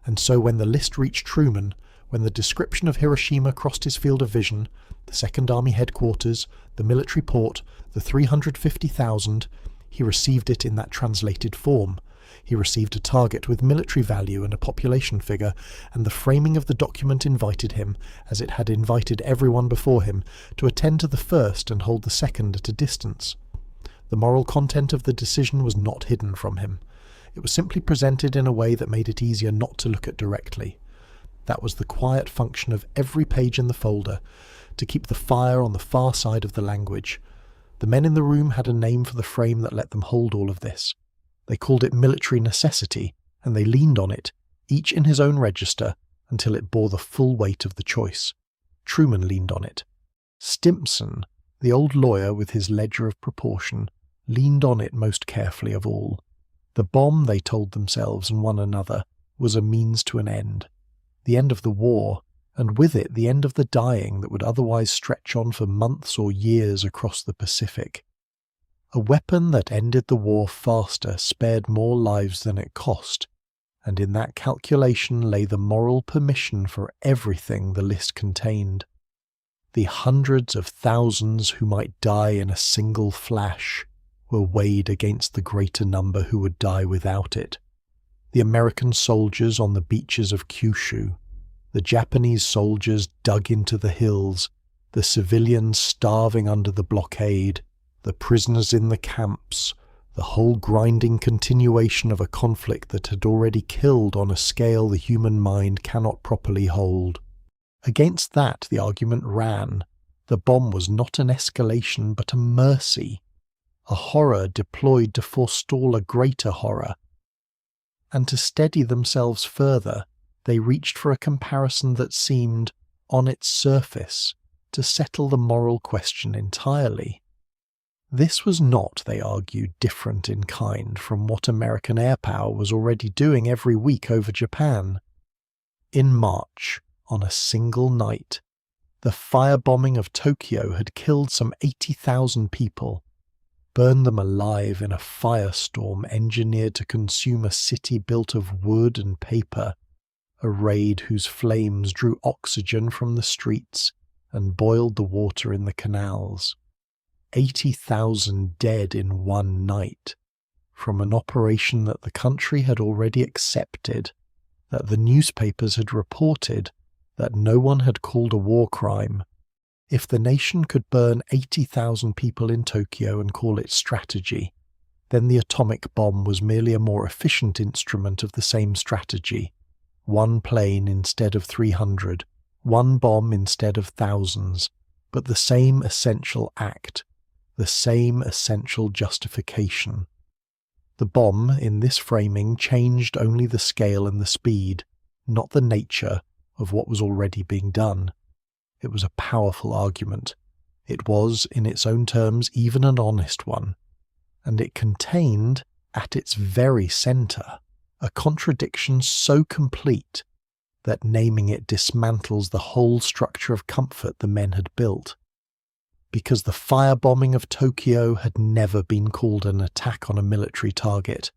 And so when the list reached Truman, when the description of Hiroshima crossed his field of vision, the Second Army headquarters, the military port, the 350,000, he received it in that translated form. He received a target with military value and a population figure, and the framing of the document invited him, as it had invited everyone before him, to attend to the first and hold the second at a distance. The moral content of the decision was not hidden from him. It was simply presented in a way that made it easier not to look at directly. That was the quiet function of every page in the folder, to keep the fire on the far side of the language. The men in the room had a name for the frame that let them hold all of this. They called it military necessity, and they leaned on it, each in his own register, until it bore the full weight of the choice. Truman leaned on it. Stimson, the old lawyer with his ledger of proportion, leaned on it most carefully of all. The bomb, they told themselves and one another, was a means to an end. The end of the war, and with it the end of the dying that would otherwise stretch on for months or years across the Pacific. A weapon that ended the war faster spared more lives than it cost, and in that calculation lay the moral permission for everything the list contained. The hundreds of thousands who might die in a single flash were weighed against the greater number who would die without it. The American soldiers on the beaches of Kyushu, the Japanese soldiers dug into the hills, the civilians starving under the blockade, the prisoners in the camps, the whole grinding continuation of a conflict that had already killed on a scale the human mind cannot properly hold. Against that the argument ran. The bomb was not an escalation but a mercy, a horror deployed to forestall a greater horror. And to steady themselves further, they reached for a comparison that seemed, on its surface, to settle the moral question entirely. This was not, they argued, different in kind from what American air power was already doing every week over Japan. In March, on a single night, the firebombing of Tokyo had killed some 80,000 people, burned them alive in a firestorm engineered to consume a city built of wood and paper, a raid whose flames drew oxygen from the streets and boiled the water in the canals. 80,000 dead in one night, from an operation that the country had already accepted, that the newspapers had reported, that no one had called a war crime. If the nation could burn 80,000 people in Tokyo and call it strategy, then the atomic bomb was merely a more efficient instrument of the same strategy. One plane instead of 300, one bomb instead of thousands, but the same essential act, the same essential justification. The bomb, in this framing, changed only the scale and the speed, not the nature of what was already being done. It was a powerful argument. It was, in its own terms, even an honest one. And it contained, at its very centre, a contradiction so complete that naming it dismantles the whole structure of comfort the men had built. Because the firebombing of Tokyo had never been called an attack on a military target.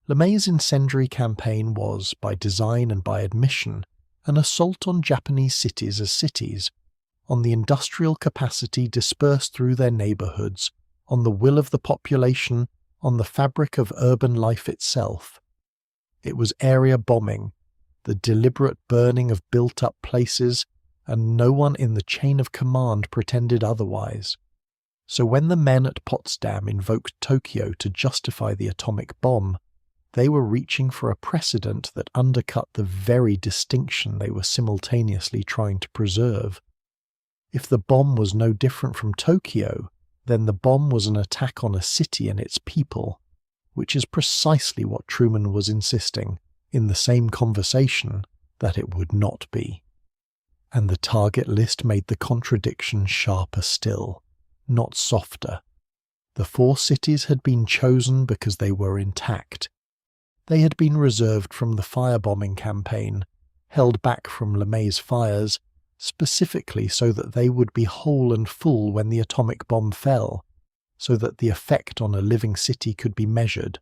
LeMay's incendiary campaign was, by design and by admission, an assault on Japanese cities as cities, on the industrial capacity dispersed through their neighbourhoods, on the will of the population, on the fabric of urban life itself. It was area bombing, the deliberate burning of built-up places, and no one in the chain of command pretended otherwise. So when the men at Potsdam invoked Tokyo to justify the atomic bomb, they were reaching for a precedent that undercut the very distinction they were simultaneously trying to preserve. If the bomb was no different from Tokyo, then the bomb was an attack on a city and its people, which is precisely what Truman was insisting, in the same conversation, that it would not be. And the target list made the contradiction sharper still, not softer. The 4 cities had been chosen because they were intact. They had been reserved from the firebombing campaign, held back from LeMay's fires, specifically so that they would be whole and full when the atomic bomb fell, so that the effect on a living city could be measured.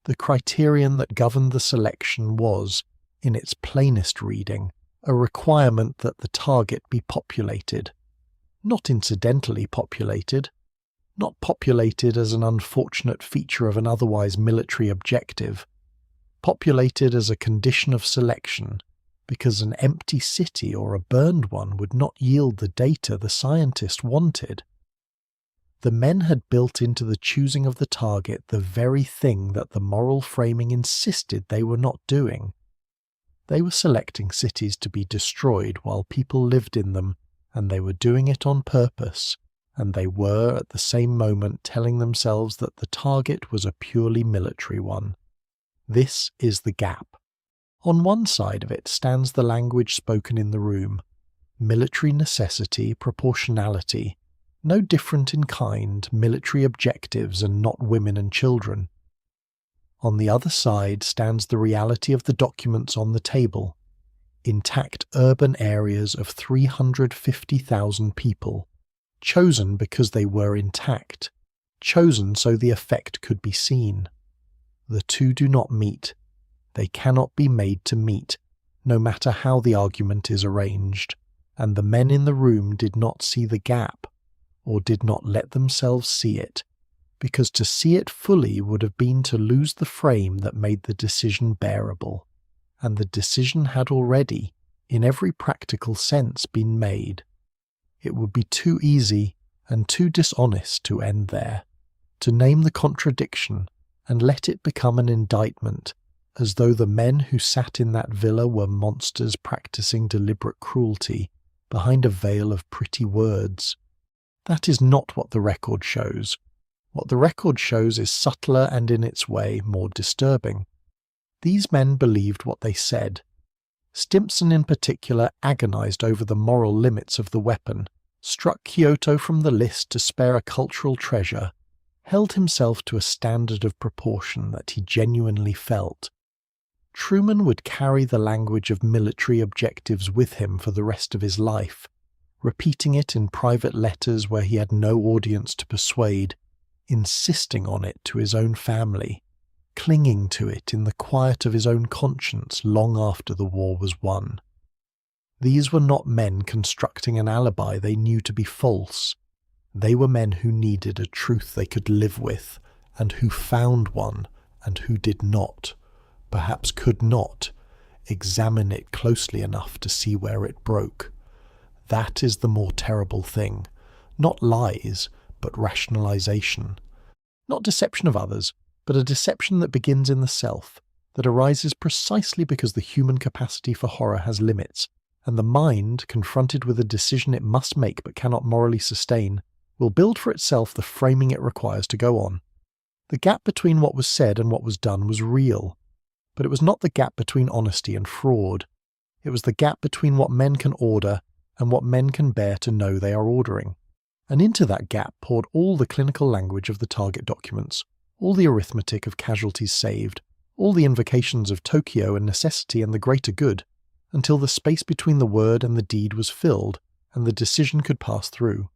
The criterion that governed the selection was, in its plainest reading, a requirement that the target be populated. Not incidentally populated, not populated as an unfortunate feature of an otherwise military objective, populated as a condition of selection, because an empty city or a burned one would not yield the data the scientist wanted. The men had built into the choosing of the target the very thing that the moral framing insisted they were not doing. They were selecting cities to be destroyed while people lived in them, and they were doing it on purpose, and they were at the same moment telling themselves that the target was a purely military one. This is the gap. On one side of it stands the language spoken in the room: military necessity, proportionality, no different in kind, military objectives and not women and children. On the other side stands the reality of the documents on the table: intact urban areas of 350,000 people, chosen because they were intact, chosen so the effect could be seen. The two do not meet. They cannot be made to meet, no matter how the argument is arranged, and the men in the room did not see the gap, or did not let themselves see it, because to see it fully would have been to lose the frame that made the decision bearable, and the decision had already, in every practical sense, been made. It would be too easy and too dishonest to end there, to name the contradiction and let it become an indictment, as though the men who sat in that villa were monsters practicing deliberate cruelty behind a veil of pretty words. That is not what the record shows. What the record shows is subtler and in its way more disturbing. These men believed what they said. Stimson in particular agonized over the moral limits of the weapon, struck Kyoto from the list to spare a cultural treasure, held himself to a standard of proportion that he genuinely felt. Truman would carry the language of military objectives with him for the rest of his life, repeating it in private letters where he had no audience to persuade, insisting on it to his own family, clinging to it in the quiet of his own conscience long after the war was won. These were not men constructing an alibi they knew to be false. They were men who needed a truth they could live with, and who found one, and who did not, perhaps could not, examine it closely enough to see where it broke. That is the more terrible thing. Not lies, but rationalization. Not deception of others, but a deception that begins in the self, that arises precisely because the human capacity for horror has limits, and the mind, confronted with a decision it must make but cannot morally sustain, will build for itself the framing it requires to go on. The gap between what was said and what was done was real, but it was not the gap between honesty and fraud. It was the gap between what men can order and what men can bear to know they are ordering. And into that gap poured all the clinical language of the target documents, all the arithmetic of casualties saved, all the invocations of Tokyo and necessity and the greater good, until the space between the word and the deed was filled, and the decision could pass through.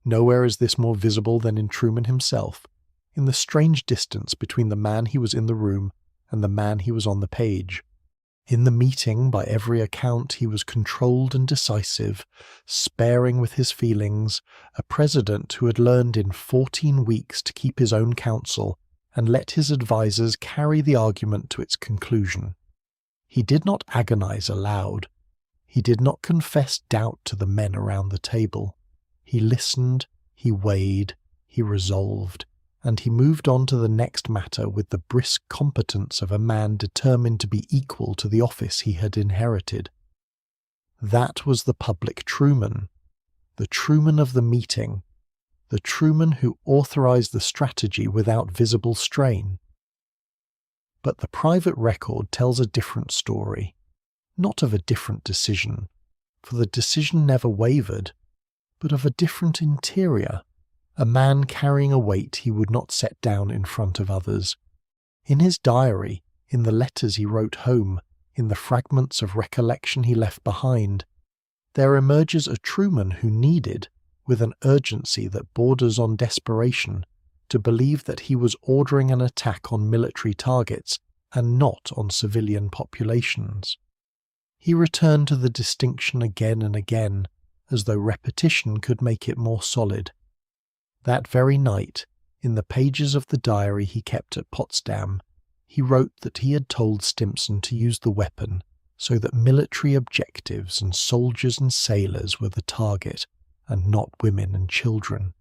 Nowhere is this more visible than in Truman himself, in the strange distance between the man he was in the room and the man he was on the page. In the meeting, by every account, he was controlled and decisive, sparing with his feelings, a president who had learned in 14 weeks to keep his own counsel and let his advisers carry the argument to its conclusion. He did not agonize aloud. He did not confess doubt to the men around the table. He listened, he weighed, he resolved, and he moved on to the next matter with the brisk competence of a man determined to be equal to the office he had inherited. That was the public Truman, the Truman of the meeting, the Truman who authorized the strategy without visible strain. But the private record tells a different story, not of a different decision, for the decision never wavered, but of a different interior, a man carrying a weight he would not set down in front of others. In his diary, in the letters he wrote home, in the fragments of recollection he left behind, there emerges a Truman who needed, with an urgency that borders on desperation, to believe that he was ordering an attack on military targets and not on civilian populations. He returned to the distinction again and again, as though repetition could make it more solid. That very night, in the pages of the diary he kept at Potsdam, he wrote that he had told Stimson to use the weapon so that military objectives and soldiers and sailors were the target and not women and children.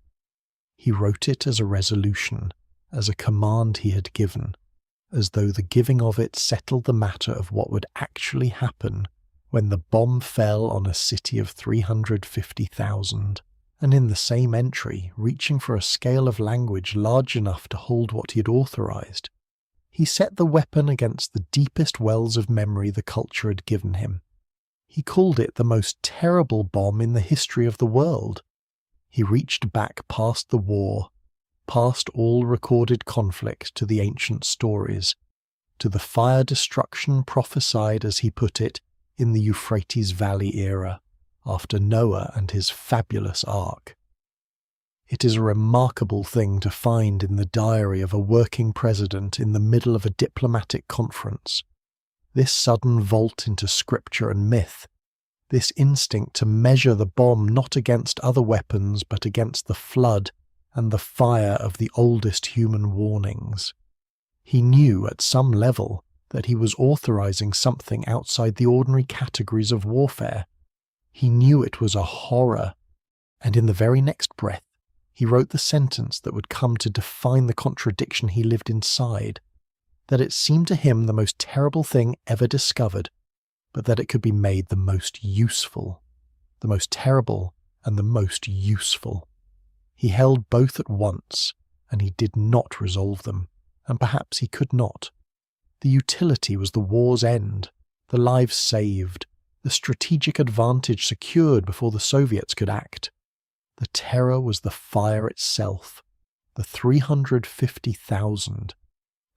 He wrote it as a resolution, as a command he had given, as though the giving of it settled the matter of what would actually happen when the bomb fell on a city of 350,000, and in the same entry, reaching for a scale of language large enough to hold what he had authorized, he set the weapon against the deepest wells of memory the culture had given him. He called it the most terrible bomb in the history of the world. He reached back past the war, past all recorded conflict to the ancient stories, to the fire destruction prophesied, as he put it, in the Euphrates Valley era, after Noah and his fabulous ark. It is a remarkable thing to find in the diary of a working president in the middle of a diplomatic conference. This sudden vault into scripture and myth, this instinct to measure the bomb not against other weapons but against the flood and the fire of the oldest human warnings. He knew at some level that he was authorizing something outside the ordinary categories of warfare. He knew it was a horror, and in the very next breath he wrote the sentence that would come to define the contradiction he lived inside, that it seemed to him the most terrible thing ever discovered, but that it could be made the most useful, the most terrible and the most useful. He held both at once, and he did not resolve them, and perhaps he could not. The utility was the war's end, the lives saved, the strategic advantage secured before the Soviets could act. The terror was the fire itself, the 350,000,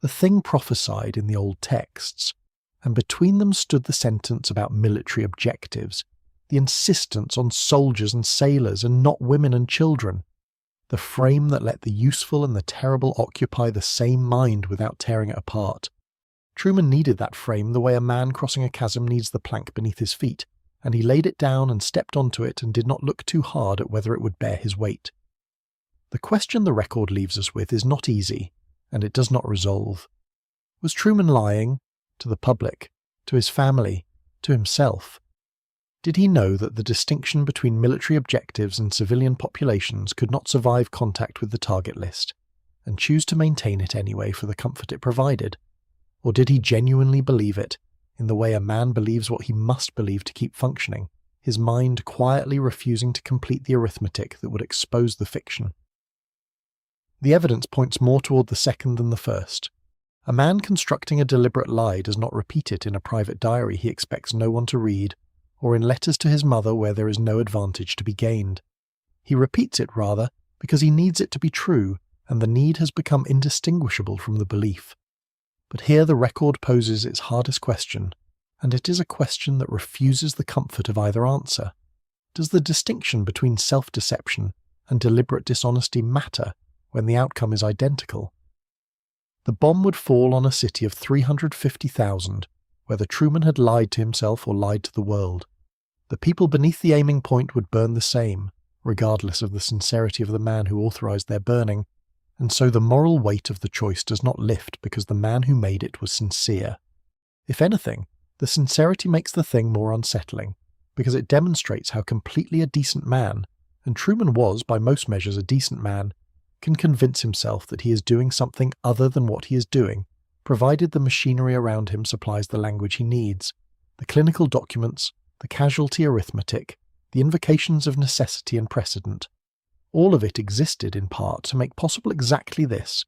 the thing prophesied in the old texts, and between them stood the sentence about military objectives, the insistence on soldiers and sailors and not women and children, the frame that let the useful and the terrible occupy the same mind without tearing it apart. Truman needed that frame the way a man crossing a chasm needs the plank beneath his feet, and he laid it down and stepped onto it and did not look too hard at whether it would bear his weight. The question the record leaves us with is not easy, and it does not resolve. Was Truman lying? To the public? To his family? To himself? Did he know that the distinction between military objectives and civilian populations could not survive contact with the target list, and choose to maintain it anyway for the comfort it provided? Or did he genuinely believe it, in the way a man believes what he must believe to keep functioning, his mind quietly refusing to complete the arithmetic that would expose the fiction? The evidence points more toward the second than the first. A man constructing a deliberate lie does not repeat it in a private diary he expects no one to read, or in letters to his mother where there is no advantage to be gained. He repeats it, rather, because he needs it to be true, and the need has become indistinguishable from the belief. But here the record poses its hardest question, and it is a question that refuses the comfort of either answer. Does the distinction between self-deception and deliberate dishonesty matter when the outcome is identical? The bomb would fall on a city of 350,000, whether Truman had lied to himself or lied to the world. The people beneath the aiming point would burn the same, regardless of the sincerity of the man who authorized their burning, and so the moral weight of the choice does not lift because the man who made it was sincere. If anything, the sincerity makes the thing more unsettling, because it demonstrates how completely a decent man, and Truman was by most measures a decent man, can convince himself that he is doing something other than what he is doing, provided the machinery around him supplies the language he needs, the clinical documents, the casualty arithmetic, the invocations of necessity and precedent. All of it existed in part to make possible exactly this,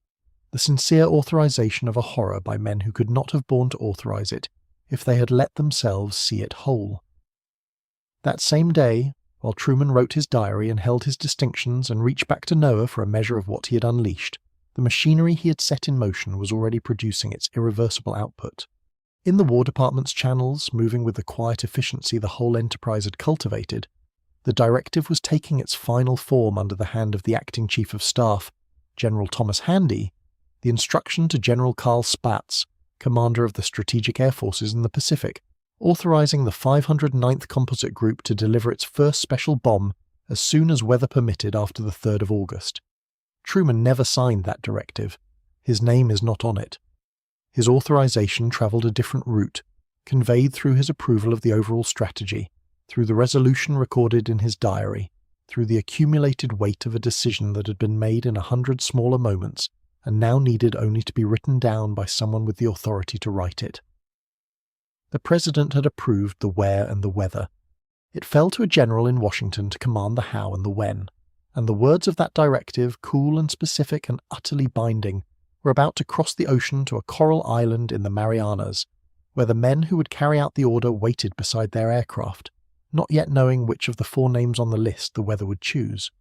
the sincere authorization of a horror by men who could not have borne to authorize it if they had let themselves see it whole. That same day, while Truman wrote his diary and held his distinctions and reached back to Noah for a measure of what he had unleashed, The machinery he had set in motion was already producing its irreversible output. In the War Department's channels, moving with the quiet efficiency the whole enterprise had cultivated, the directive was taking its final form under the hand of the acting Chief of Staff, General Thomas Handy, the instruction to General Carl Spaatz, commander of the Strategic Air Forces in the Pacific, authorizing the 509th Composite Group to deliver its first special bomb as soon as weather permitted after the 3rd of August. Truman never signed that directive. His name is not on it. His authorization travelled a different route, conveyed through his approval of the overall strategy, through the resolution recorded in his diary, through the accumulated weight of a decision that had been made in 100 smaller moments and now needed only to be written down by someone with the authority to write it. The President had approved the where and the whether. It fell to a general in Washington to command the how and the when, and the words of that directive, cool and specific and utterly binding, were about to cross the ocean to a coral island in the Marianas, where the men who would carry out the order waited beside their aircraft, not yet knowing which of the 4 names on the list the weather would choose.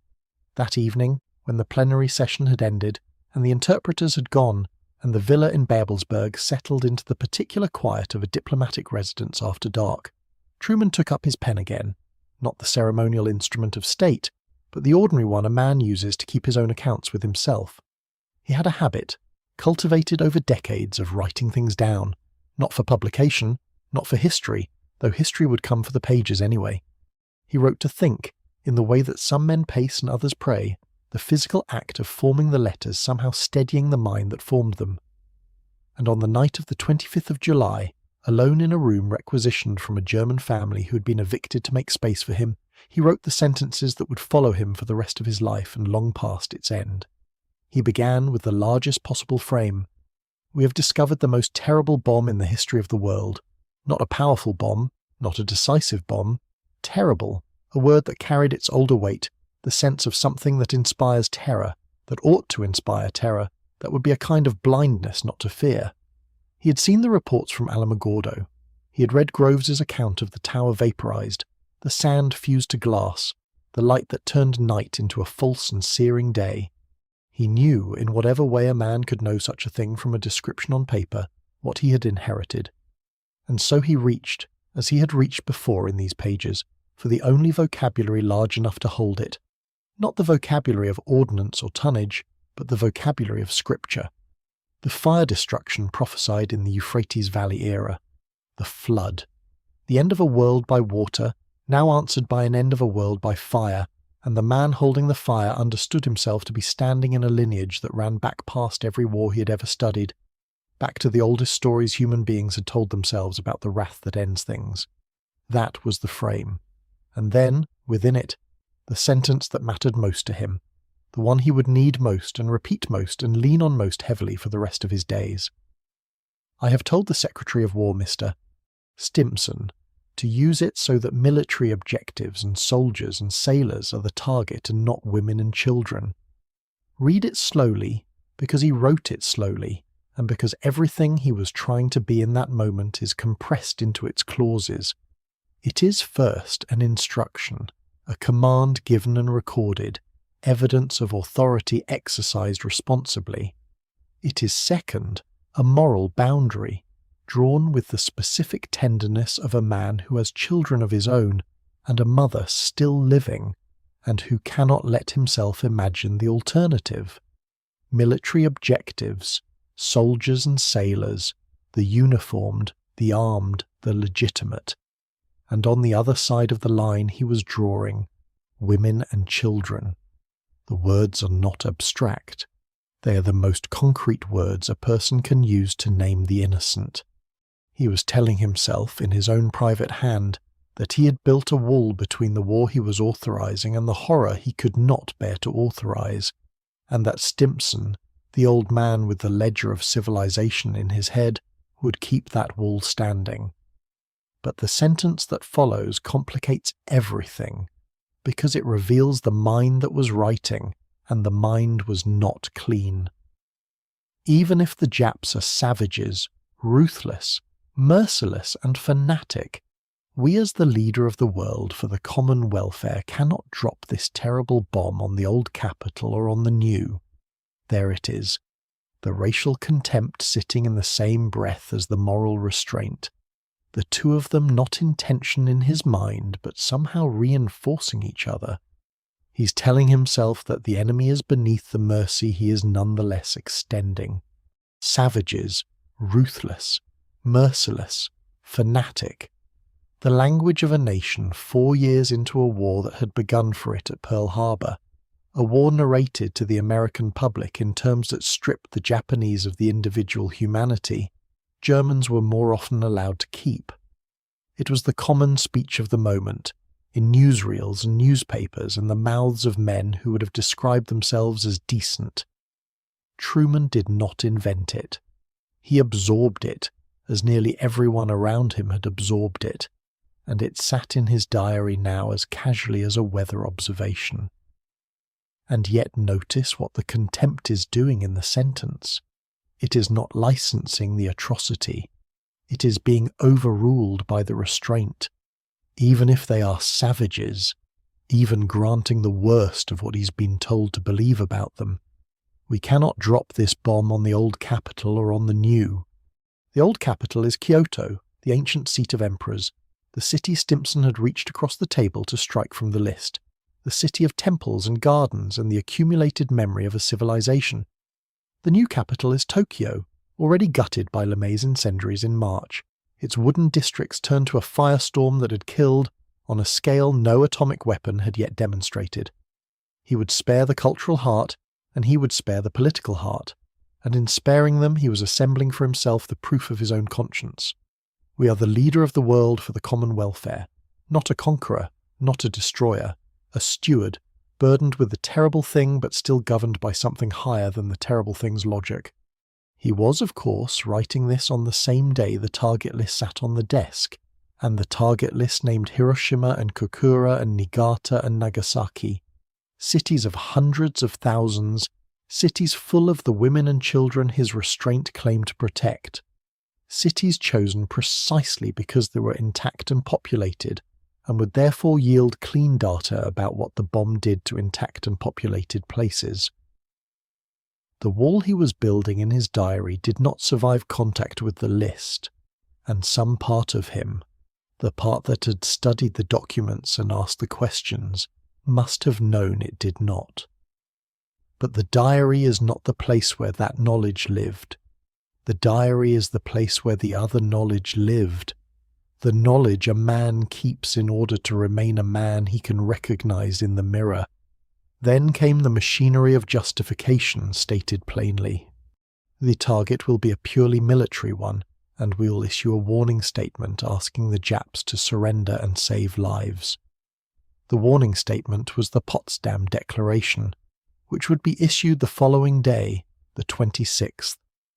That evening, when the plenary session had ended, and the interpreters had gone, and the villa in Babelsberg settled into the particular quiet of a diplomatic residence after dark, Truman took up his pen again, not the ceremonial instrument of state, but the ordinary one a man uses to keep his own accounts with himself. He had a habit, cultivated over decades, of writing things down, not for publication, not for history, though history would come for the pages anyway. He wrote to think, in the way that some men pace and others pray, the physical act of forming the letters somehow steadying the mind that formed them. And on the night of the 25th of July, alone in a room requisitioned from a German family who had been evicted to make space for him, he wrote the sentences that would follow him for the rest of his life and long past its end. He began with the largest possible frame. We have discovered the most terrible bomb in the history of the world. Not a powerful bomb, not a decisive bomb. Terrible, a word that carried its older weight, the sense of something that inspires terror, that ought to inspire terror, that would be a kind of blindness not to fear. He had seen the reports from Alamogordo. He had read Groves's account of the tower vaporized, the sand fused to glass, the light that turned night into a false and searing day. He knew, in whatever way a man could know such a thing from a description on paper, what he had inherited. And so he reached, as he had reached before in these pages, for the only vocabulary large enough to hold it. Not the vocabulary of ordnance or tonnage, but the vocabulary of Scripture. The fire destruction prophesied in the Euphrates Valley era. The flood. The end of a world by water, now answered by an end of a world by fire, and the man holding the fire understood himself to be standing in a lineage that ran back past every war he had ever studied, back to the oldest stories human beings had told themselves about the wrath that ends things. That was the frame. And then, within it, the sentence that mattered most to him, the one he would need most and repeat most and lean on most heavily for the rest of his days. I have told the Secretary of War, Mr. Stimson, to use it so that military objectives and soldiers and sailors are the target and not women and children. Read it slowly, because he wrote it slowly, and because everything he was trying to be in that moment is compressed into its clauses. It is first an instruction, a command given and recorded, evidence of authority exercised responsibly. It is second, a moral boundary, drawn with the specific tenderness of a man who has children of his own and a mother still living, and who cannot let himself imagine the alternative. Military objectives, soldiers and sailors, the uniformed, the armed, the legitimate. And on the other side of the line he was drawing women and children. The words are not abstract. They are the most concrete words a person can use to name the innocent. He was telling himself, in his own private hand, that he had built a wall between the war he was authorizing and the horror he could not bear to authorize, and that Stimson, the old man with the ledger of civilization in his head, would keep that wall standing. But the sentence that follows complicates everything, because it reveals the mind that was writing, and the mind was not clean. Even if the Japs are savages, ruthless, merciless and fanatic, we as the leader of the world for the common welfare cannot drop this terrible bomb on the old capital or on the new. there it is, the racial contempt sitting in the same breath as the moral restraint, the two of them not in tension in his mind, but somehow reinforcing each other. He's telling himself that the enemy is beneath the mercy he is nonetheless extending. Savages, ruthless, merciless, fanatic. The language of a nation 4 years into a war that had begun for it at Pearl Harbor, a war narrated to the American public in terms that stripped the Japanese of the individual humanity Germans were more often allowed to keep. It was the common speech of the moment, in newsreels and newspapers and the mouths of men who would have described themselves as decent. Truman did not invent it. He absorbed it, as nearly everyone around him had absorbed it, and it sat in his diary now as casually as a weather observation. And yet notice what the contempt is doing in the sentence. It is not licensing the atrocity. It is being overruled by the restraint, even if they are savages, even granting the worst of what he's been told to believe about them. We cannot drop this bomb on the old capital or on the new. The old capital is Kyoto, the ancient seat of emperors, the city Stimson had reached across the table to strike from the list, the city of temples and gardens and the accumulated memory of a civilization. The new capital is Tokyo, already gutted by LeMay's incendiaries in March, its wooden districts turned to a firestorm that had killed, on a scale no atomic weapon had yet demonstrated. He would spare the cultural heart, and he would spare the political heart, and in sparing them he was assembling for himself the proof of his own conscience. We are the leader of the world for the common welfare, not a conqueror, not a destroyer, a steward, burdened with the terrible thing but still governed by something higher than the terrible thing's logic. He was, of course, writing this on the same day the target list sat on the desk, and the target list named Hiroshima and Kokura and Niigata and Nagasaki, cities of hundreds of thousands, cities full of the women and children his restraint claimed to protect, cities chosen precisely because they were intact and populated, and would therefore yield clean data about what the bomb did to intact and populated places. The wall he was building in his diary did not survive contact with the list, and some part of him, the part that had studied the documents and asked the questions, must have known it did not. But the diary is not the place where that knowledge lived. The diary is the place where the other knowledge lived. The knowledge a man keeps in order to remain a man he can recognize in the mirror. Then came the machinery of justification stated plainly. The target will be a purely military one, and we will issue a warning statement asking the Japs to surrender and save lives. The warning statement was the Potsdam Declaration, which would be issued the following day, the 26th,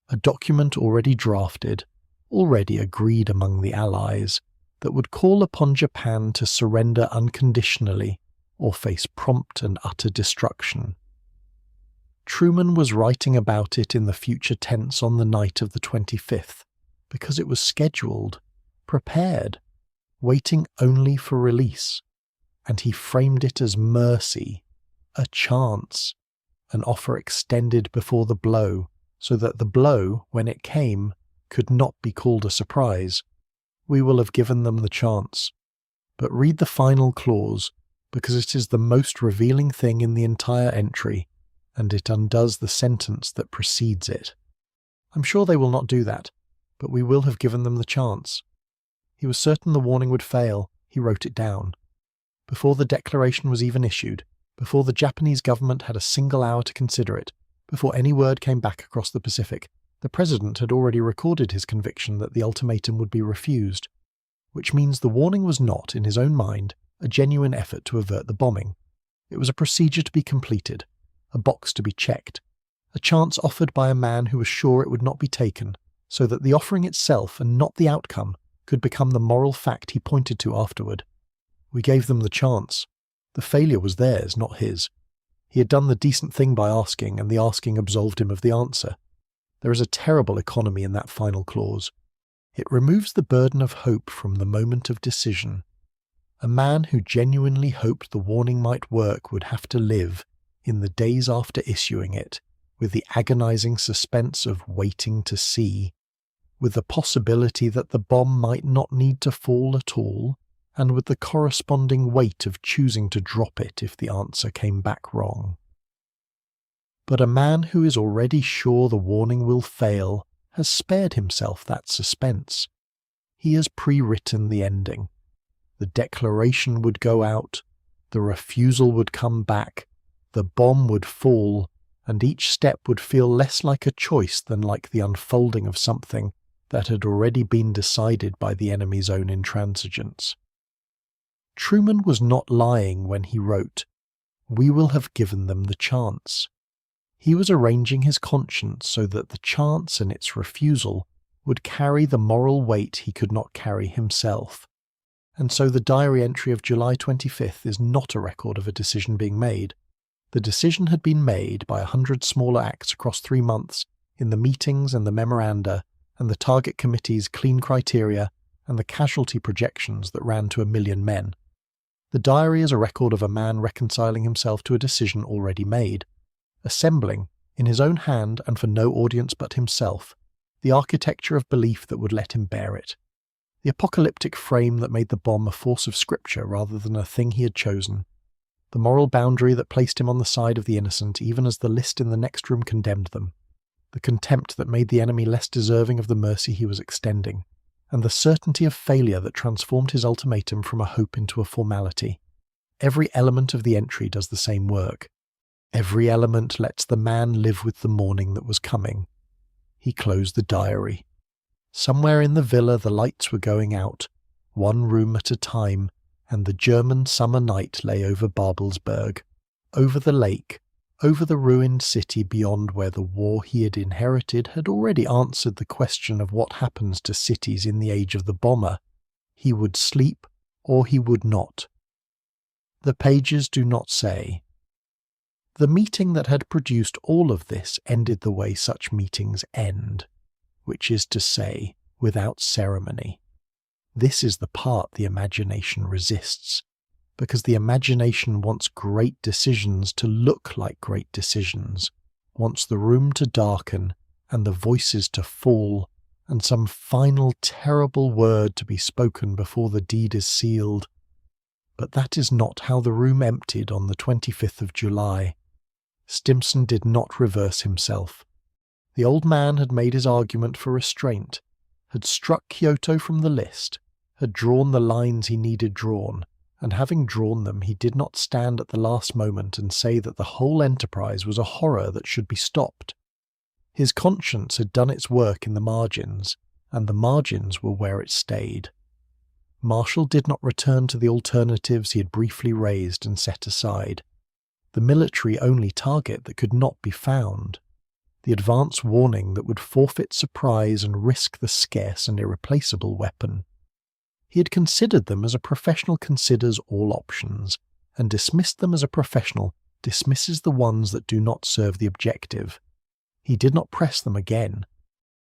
a document already drafted, already agreed among the Allies, that would call upon Japan to surrender unconditionally or face prompt and utter destruction. Truman was writing about it in the future tense on the night of the 25th, because it was scheduled, prepared, waiting only for release, and he framed it as mercy, a chance, an offer extended before the blow, so that the blow, when it came, could not be called a surprise. We will have given them the chance. But read the final clause, because it is the most revealing thing in the entire entry, and it undoes the sentence that precedes it. I'm sure they will not do that, but we will have given them the chance. He was certain the warning would fail. He wrote it down. Before the declaration was even issued, before the Japanese government had a single hour to consider it, before any word came back across the Pacific, the President had already recorded his conviction that the ultimatum would be refused, which means the warning was not, in his own mind, a genuine effort to avert the bombing. It was a procedure to be completed, a box to be checked, a chance offered by a man who was sure it would not be taken, so that the offering itself and not the outcome could become the moral fact he pointed to afterward. We gave them the chance. The failure was theirs, not his. He had done the decent thing by asking, and the asking absolved him of the answer. There is a terrible economy in that final clause. It removes the burden of hope from the moment of decision. A man who genuinely hoped the warning might work would have to live, in the days after issuing it, with the agonizing suspense of waiting to see, with the possibility that the bomb might not need to fall at all, and with the corresponding weight of choosing to drop it if the answer came back wrong. But a man who is already sure the warning will fail has spared himself that suspense. He has pre-written the ending. The declaration would go out, the refusal would come back, the bomb would fall, and each step would feel less like a choice than like the unfolding of something that had already been decided by the enemy's own intransigence. Truman was not lying when he wrote, "We will have given them the chance." He was arranging his conscience so that the chance and its refusal would carry the moral weight he could not carry himself. And so the diary entry of July 25th is not a record of a decision being made. The decision had been made by 100 smaller acts across 3 months in the meetings and the memoranda and the target committee's clean criteria and the casualty projections that ran to 1 million men. The diary is a record of a man reconciling himself to a decision already made, assembling, in his own hand and for no audience but himself, the architecture of belief that would let him bear it, the apocalyptic frame that made the bomb a force of scripture rather than a thing he had chosen, the moral boundary that placed him on the side of the innocent even as the list in the next room condemned them, the contempt that made the enemy less deserving of the mercy he was extending, and the certainty of failure that transformed his ultimatum from a hope into a formality. Every element of the entry does the same work. Every element lets the man live with the morning that was coming. He closed the diary. Somewhere in the villa the lights were going out, one room at a time, and the German summer night lay over Babelsberg, over the lake, over the ruined city beyond where the war he had inherited had already answered the question of what happens to cities in the age of the bomber. He would sleep or he would not. The pages do not say. The meeting that had produced all of this ended the way such meetings end, which is to say, without ceremony. This is the part the imagination resists, because the imagination wants great decisions to look like great decisions, wants the room to darken and the voices to fall, and some final terrible word to be spoken before the deed is sealed. But that is not how the room emptied on the 25th of July. Stimson did not reverse himself. The old man had made his argument for restraint, had struck Kyoto from the list, had drawn the lines he needed drawn, and having drawn them he did not stand at the last moment and say that the whole enterprise was a horror that should be stopped. His conscience had done its work in the margins, and the margins were where it stayed. Marshall did not return to the alternatives he had briefly raised and set aside. The military-only target that could not be found, the advance warning that would forfeit surprise and risk the scarce and irreplaceable weapon. He had considered them as a professional considers all options, and dismissed them as a professional dismisses the ones that do not serve the objective. He did not press them again.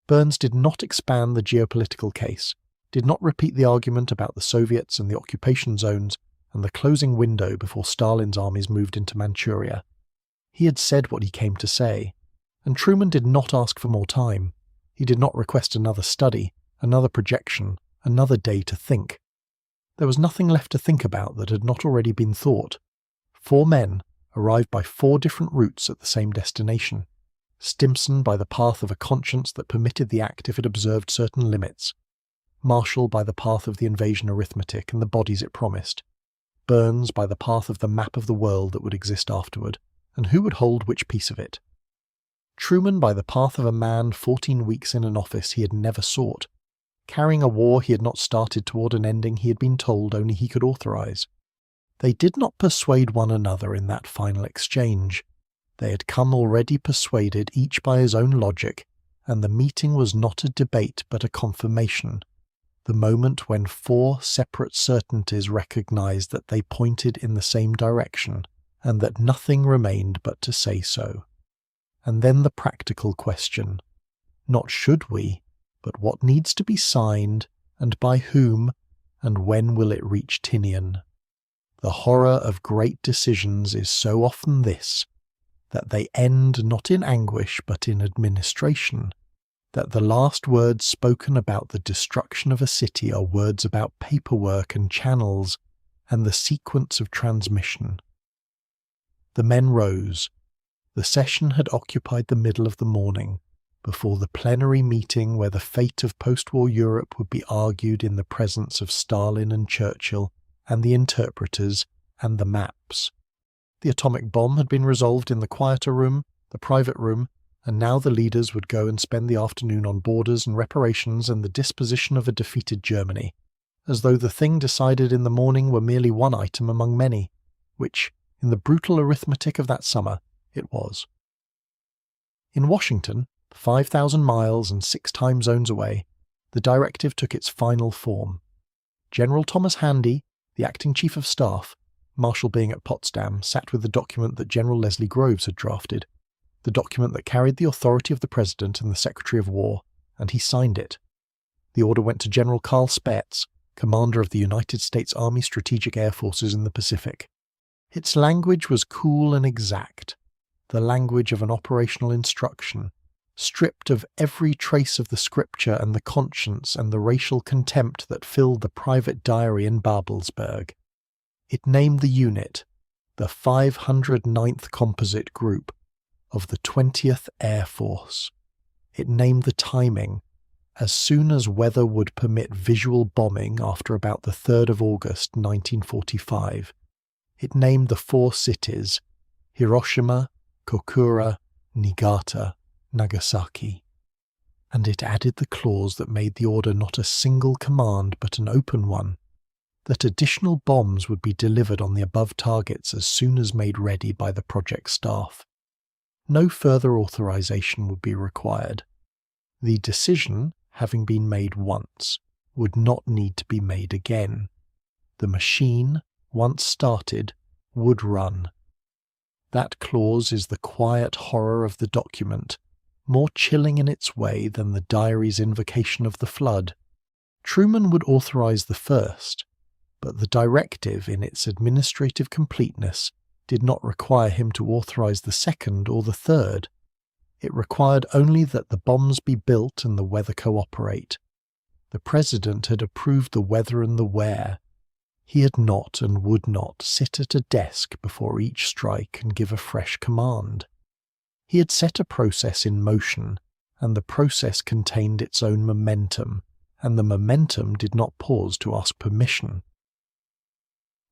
Burns did not expand the geopolitical case, did not repeat the argument about the Soviets and the occupation zones and the closing window before Stalin's armies moved into Manchuria. He had said what he came to say, and Truman did not ask for more time. He did not request another study, another projection, another day to think. There was nothing left to think about that had not already been thought. 4 men arrived by 4 different routes at the same destination. Stimson by the path of a conscience that permitted the act if it observed certain limits. Marshall by the path of the invasion arithmetic and the bodies it promised. Burns by the path of the map of the world that would exist afterward, and who would hold which piece of it. Truman by the path of a man 14 weeks in an office he had never sought, carrying a war he had not started toward an ending he had been told only he could authorize. They did not persuade one another in that final exchange. They had come already persuaded, each by his own logic, and the meeting was not a debate but a confirmation, the moment when 4 separate certainties recognized that they pointed in the same direction, and that nothing remained but to say so. And then the practical question, not should we, but what needs to be signed, and by whom, and when will it reach Tinian? The horror of great decisions is so often this. that they end not in anguish but in administration, that the last words spoken about the destruction of a city are words about paperwork and channels and the sequence of transmission. The men rose. The session had occupied the middle of the morning, before the plenary meeting where the fate of post-war Europe would be argued in the presence of Stalin and Churchill and the interpreters and the maps. The atomic bomb had been resolved in the quieter room, the private room, and now the leaders would go and spend the afternoon on borders and reparations and the disposition of a defeated Germany, as though the thing decided in the morning were merely one item among many, which, in the brutal arithmetic of that summer, it was. In Washington, 5,000 miles and 6 time zones away, the directive took its final form. General Thomas Handy, the acting chief of staff, Marshall being at Potsdam, sat with the document that General Leslie Groves had drafted, the document that carried the authority of the President and the Secretary of War, and he signed it. The order went to General Carl Spaetz, commander of the United States Army Strategic Air Forces in the Pacific. Its language was cool and exact, the language of an operational instruction, stripped of every trace of the scripture and the conscience and the racial contempt that filled the private diary in Babelsberg. It named the unit, the 509th Composite Group of the 20th Air Force. It named the timing, as soon as weather would permit visual bombing after about the 3rd of August 1945. It named the 4 cities, Hiroshima, Kokura, Niigata, Nagasaki. And it added the clause that made the order not a single command but an open one, that additional bombs would be delivered on the above targets as soon as made ready by the project staff. No further authorization would be required. The decision, having been made once, would not need to be made again. The machine, once started, would run. That clause is the quiet horror of the document, more chilling in its way than the diary's invocation of the flood. Truman would authorize the first, but the directive in its administrative completeness did not require him to authorize the second or the third. It required only that the bombs be built and the weather cooperate. The President had approved the weather and the where. He had not and would not sit at a desk before each strike and give a fresh command. He had set a process in motion, and the process contained its own momentum, and the momentum did not pause to ask permission.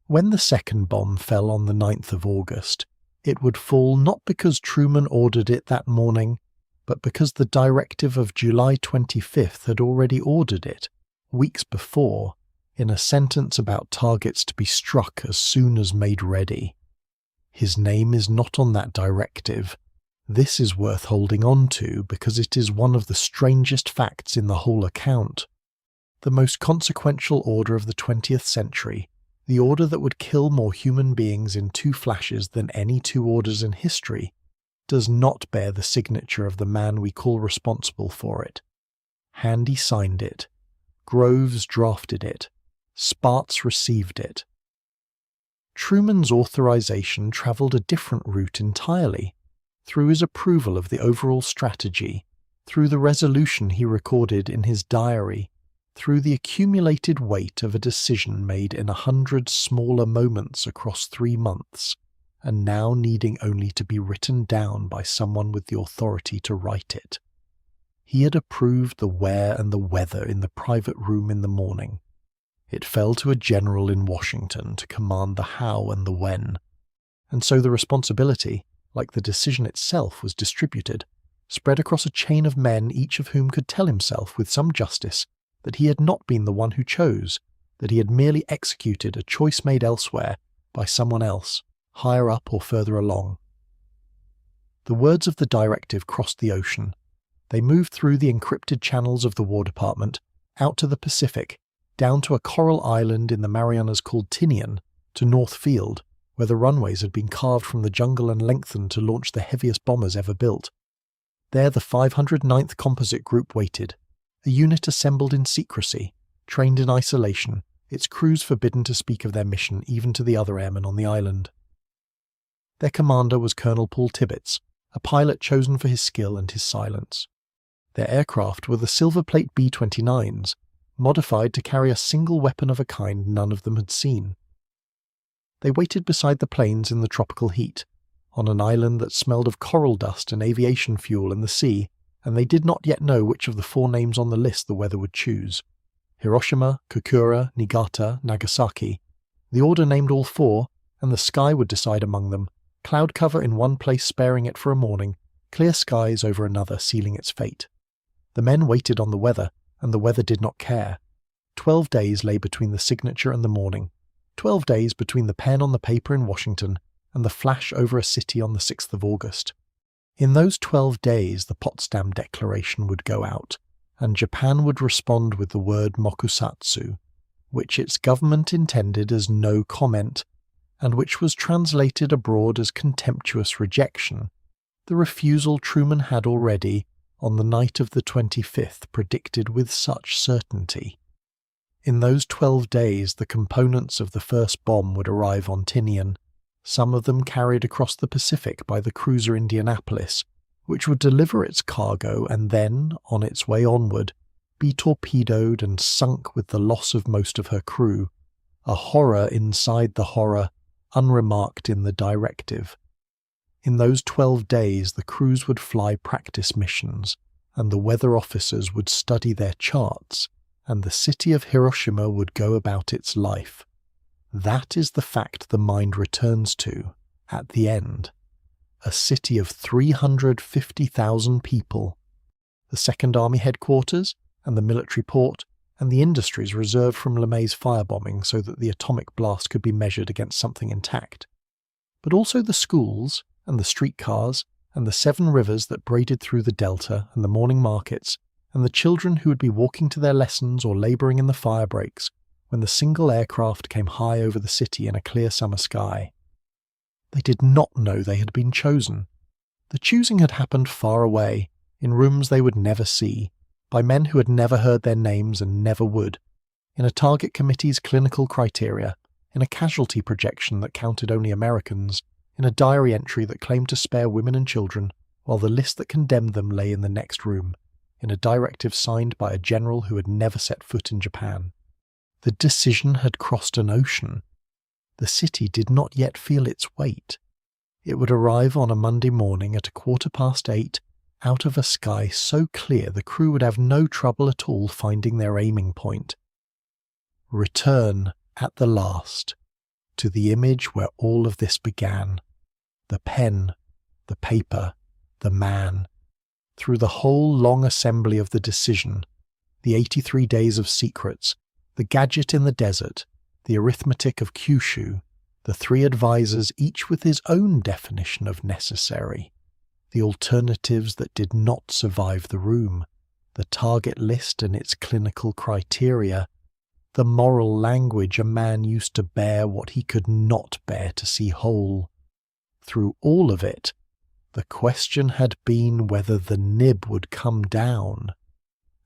When the second bomb fell on the 9th of August, it would fall not because Truman ordered it that morning, but because the directive of July 25th had already ordered it, weeks before, in a sentence about targets to be struck as soon as made ready. His name is not on that directive. This is worth holding on to because it is one of the strangest facts in the whole account. The most consequential order of the 20th century, the order that would kill more human beings in 2 flashes than any 2 orders in history, does not bear the signature of the man we call responsible for it. Handy signed it. Groves drafted it. Spaetz received it. Truman's authorization travelled a different route entirely, through his approval of the overall strategy, through the resolution he recorded in his diary, through the accumulated weight of a decision made in 100 smaller moments across 3 months, and now needing only to be written down by someone with the authority to write it. He had approved the where and the whether in the private room in the morning. It fell to a general in Washington to command the how and the when, and so the responsibility, like the decision itself, was distributed, spread across a chain of men, each of whom could tell himself with some justice that he had not been the one who chose, that he had merely executed a choice made elsewhere by someone else, higher up or further along. The words of the directive crossed the ocean. They moved through the encrypted channels of the War Department, out to the Pacific, down to a coral island in the Marianas called Tinian, to North Field, where the runways had been carved from the jungle and lengthened to launch the heaviest bombers ever built. There the 509th Composite Group waited, a unit assembled in secrecy, trained in isolation, its crews forbidden to speak of their mission even to the other airmen on the island. Their commander was Colonel Paul Tibbets, a pilot chosen for his skill and his silence. Their aircraft were the Silver Plate B-29s, modified to carry a single weapon of a kind none of them had seen. They waited beside the planes in the tropical heat, on an island that smelled of coral dust and aviation fuel in the sea, and they did not yet know which of the 4 names on the list the weather would choose. Hiroshima, Kokura, Niigata, Nagasaki. The order named all 4, and the sky would decide among them, cloud cover in one place sparing it for a morning, clear skies over another sealing its fate. The men waited on the weather, and the weather did not care. 12 days lay between the signature and the morning. 12 days between the pen on the paper in Washington and the flash over a city on the 6th of August. In those 12 days the Potsdam Declaration would go out, and Japan would respond with the word mokusatsu, which its government intended as no comment, and which was translated abroad as contemptuous rejection, the refusal Truman had already, on the night of the 25th, predicted with such certainty. In those 12 days the components of the first bomb would arrive on Tinian, some of them carried across the Pacific by the cruiser Indianapolis, which would deliver its cargo and then, on its way onward, be torpedoed and sunk with the loss of most of her crew, a horror inside the horror, unremarked in the directive. In those 12 days the crews would fly practice missions, and the weather officers would study their charts, and the city of Hiroshima would go about its life. That is the fact the mind returns to, at the end. A city of 350,000 people. The Second Army headquarters, and the military port, and the industries reserved from LeMay's firebombing so that the atomic blast could be measured against something intact. But also the schools, and the streetcars, and the 7 rivers that braided through the delta, and the morning markets, and the children who would be walking to their lessons or labouring in the fire breaks, when the single aircraft came high over the city in a clear summer sky. They did not know they had been chosen. The choosing had happened far away, in rooms they would never see, by men who had never heard their names and never would, in a target committee's clinical criteria, in a casualty projection that counted only Americans, in a diary entry that claimed to spare women and children, while the list that condemned them lay in the next room, in a directive signed by a general who had never set foot in Japan. The decision had crossed an ocean. The city did not yet feel its weight. It would arrive on a Monday morning at 8:15, out of a sky so clear the crew would have no trouble at all finding their aiming point. Return, at the last, to the image where all of this began. The pen, the paper, the man. Through the whole long assembly of the decision, the 83 days of secrets, the gadget in the desert, the arithmetic of Kyushu, the 3 advisors each with his own definition of necessary, the alternatives that did not survive the room, the target list and its clinical criteria, the moral language a man used to bear what he could not bear to see whole. Through all of it, the question had been whether the nib would come down,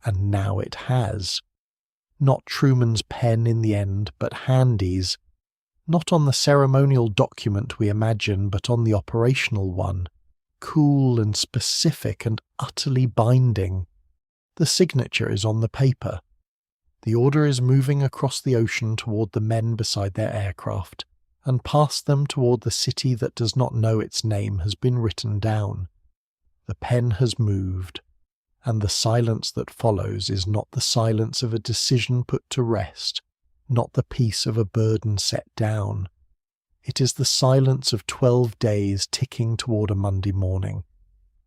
and now it has. Not Truman's pen in the end, but Handy's. Not on the ceremonial document we imagine, but on the operational one. Cool and specific and utterly binding. The signature is on the paper. The order is moving across the ocean toward the men beside their aircraft, and past them toward the city that does not know its name has been written down. The pen has moved, and the silence that follows is not the silence of a decision put to rest, not the peace of a burden set down. It is the silence of 12 days ticking toward a Monday morning.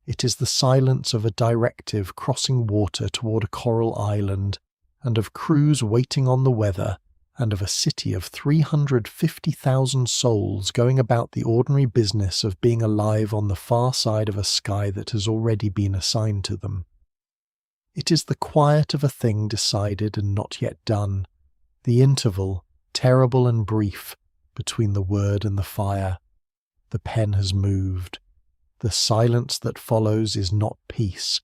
It is the silence of a directive crossing water toward a coral island, and of crews waiting on the weather, and of a city of 350,000 souls going about the ordinary business of being alive on the far side of a sky that has already been assigned to them. It is the quiet of a thing decided and not yet done, the interval, terrible and brief, between the word and the fire. The pen has moved. The silence that follows is not peace,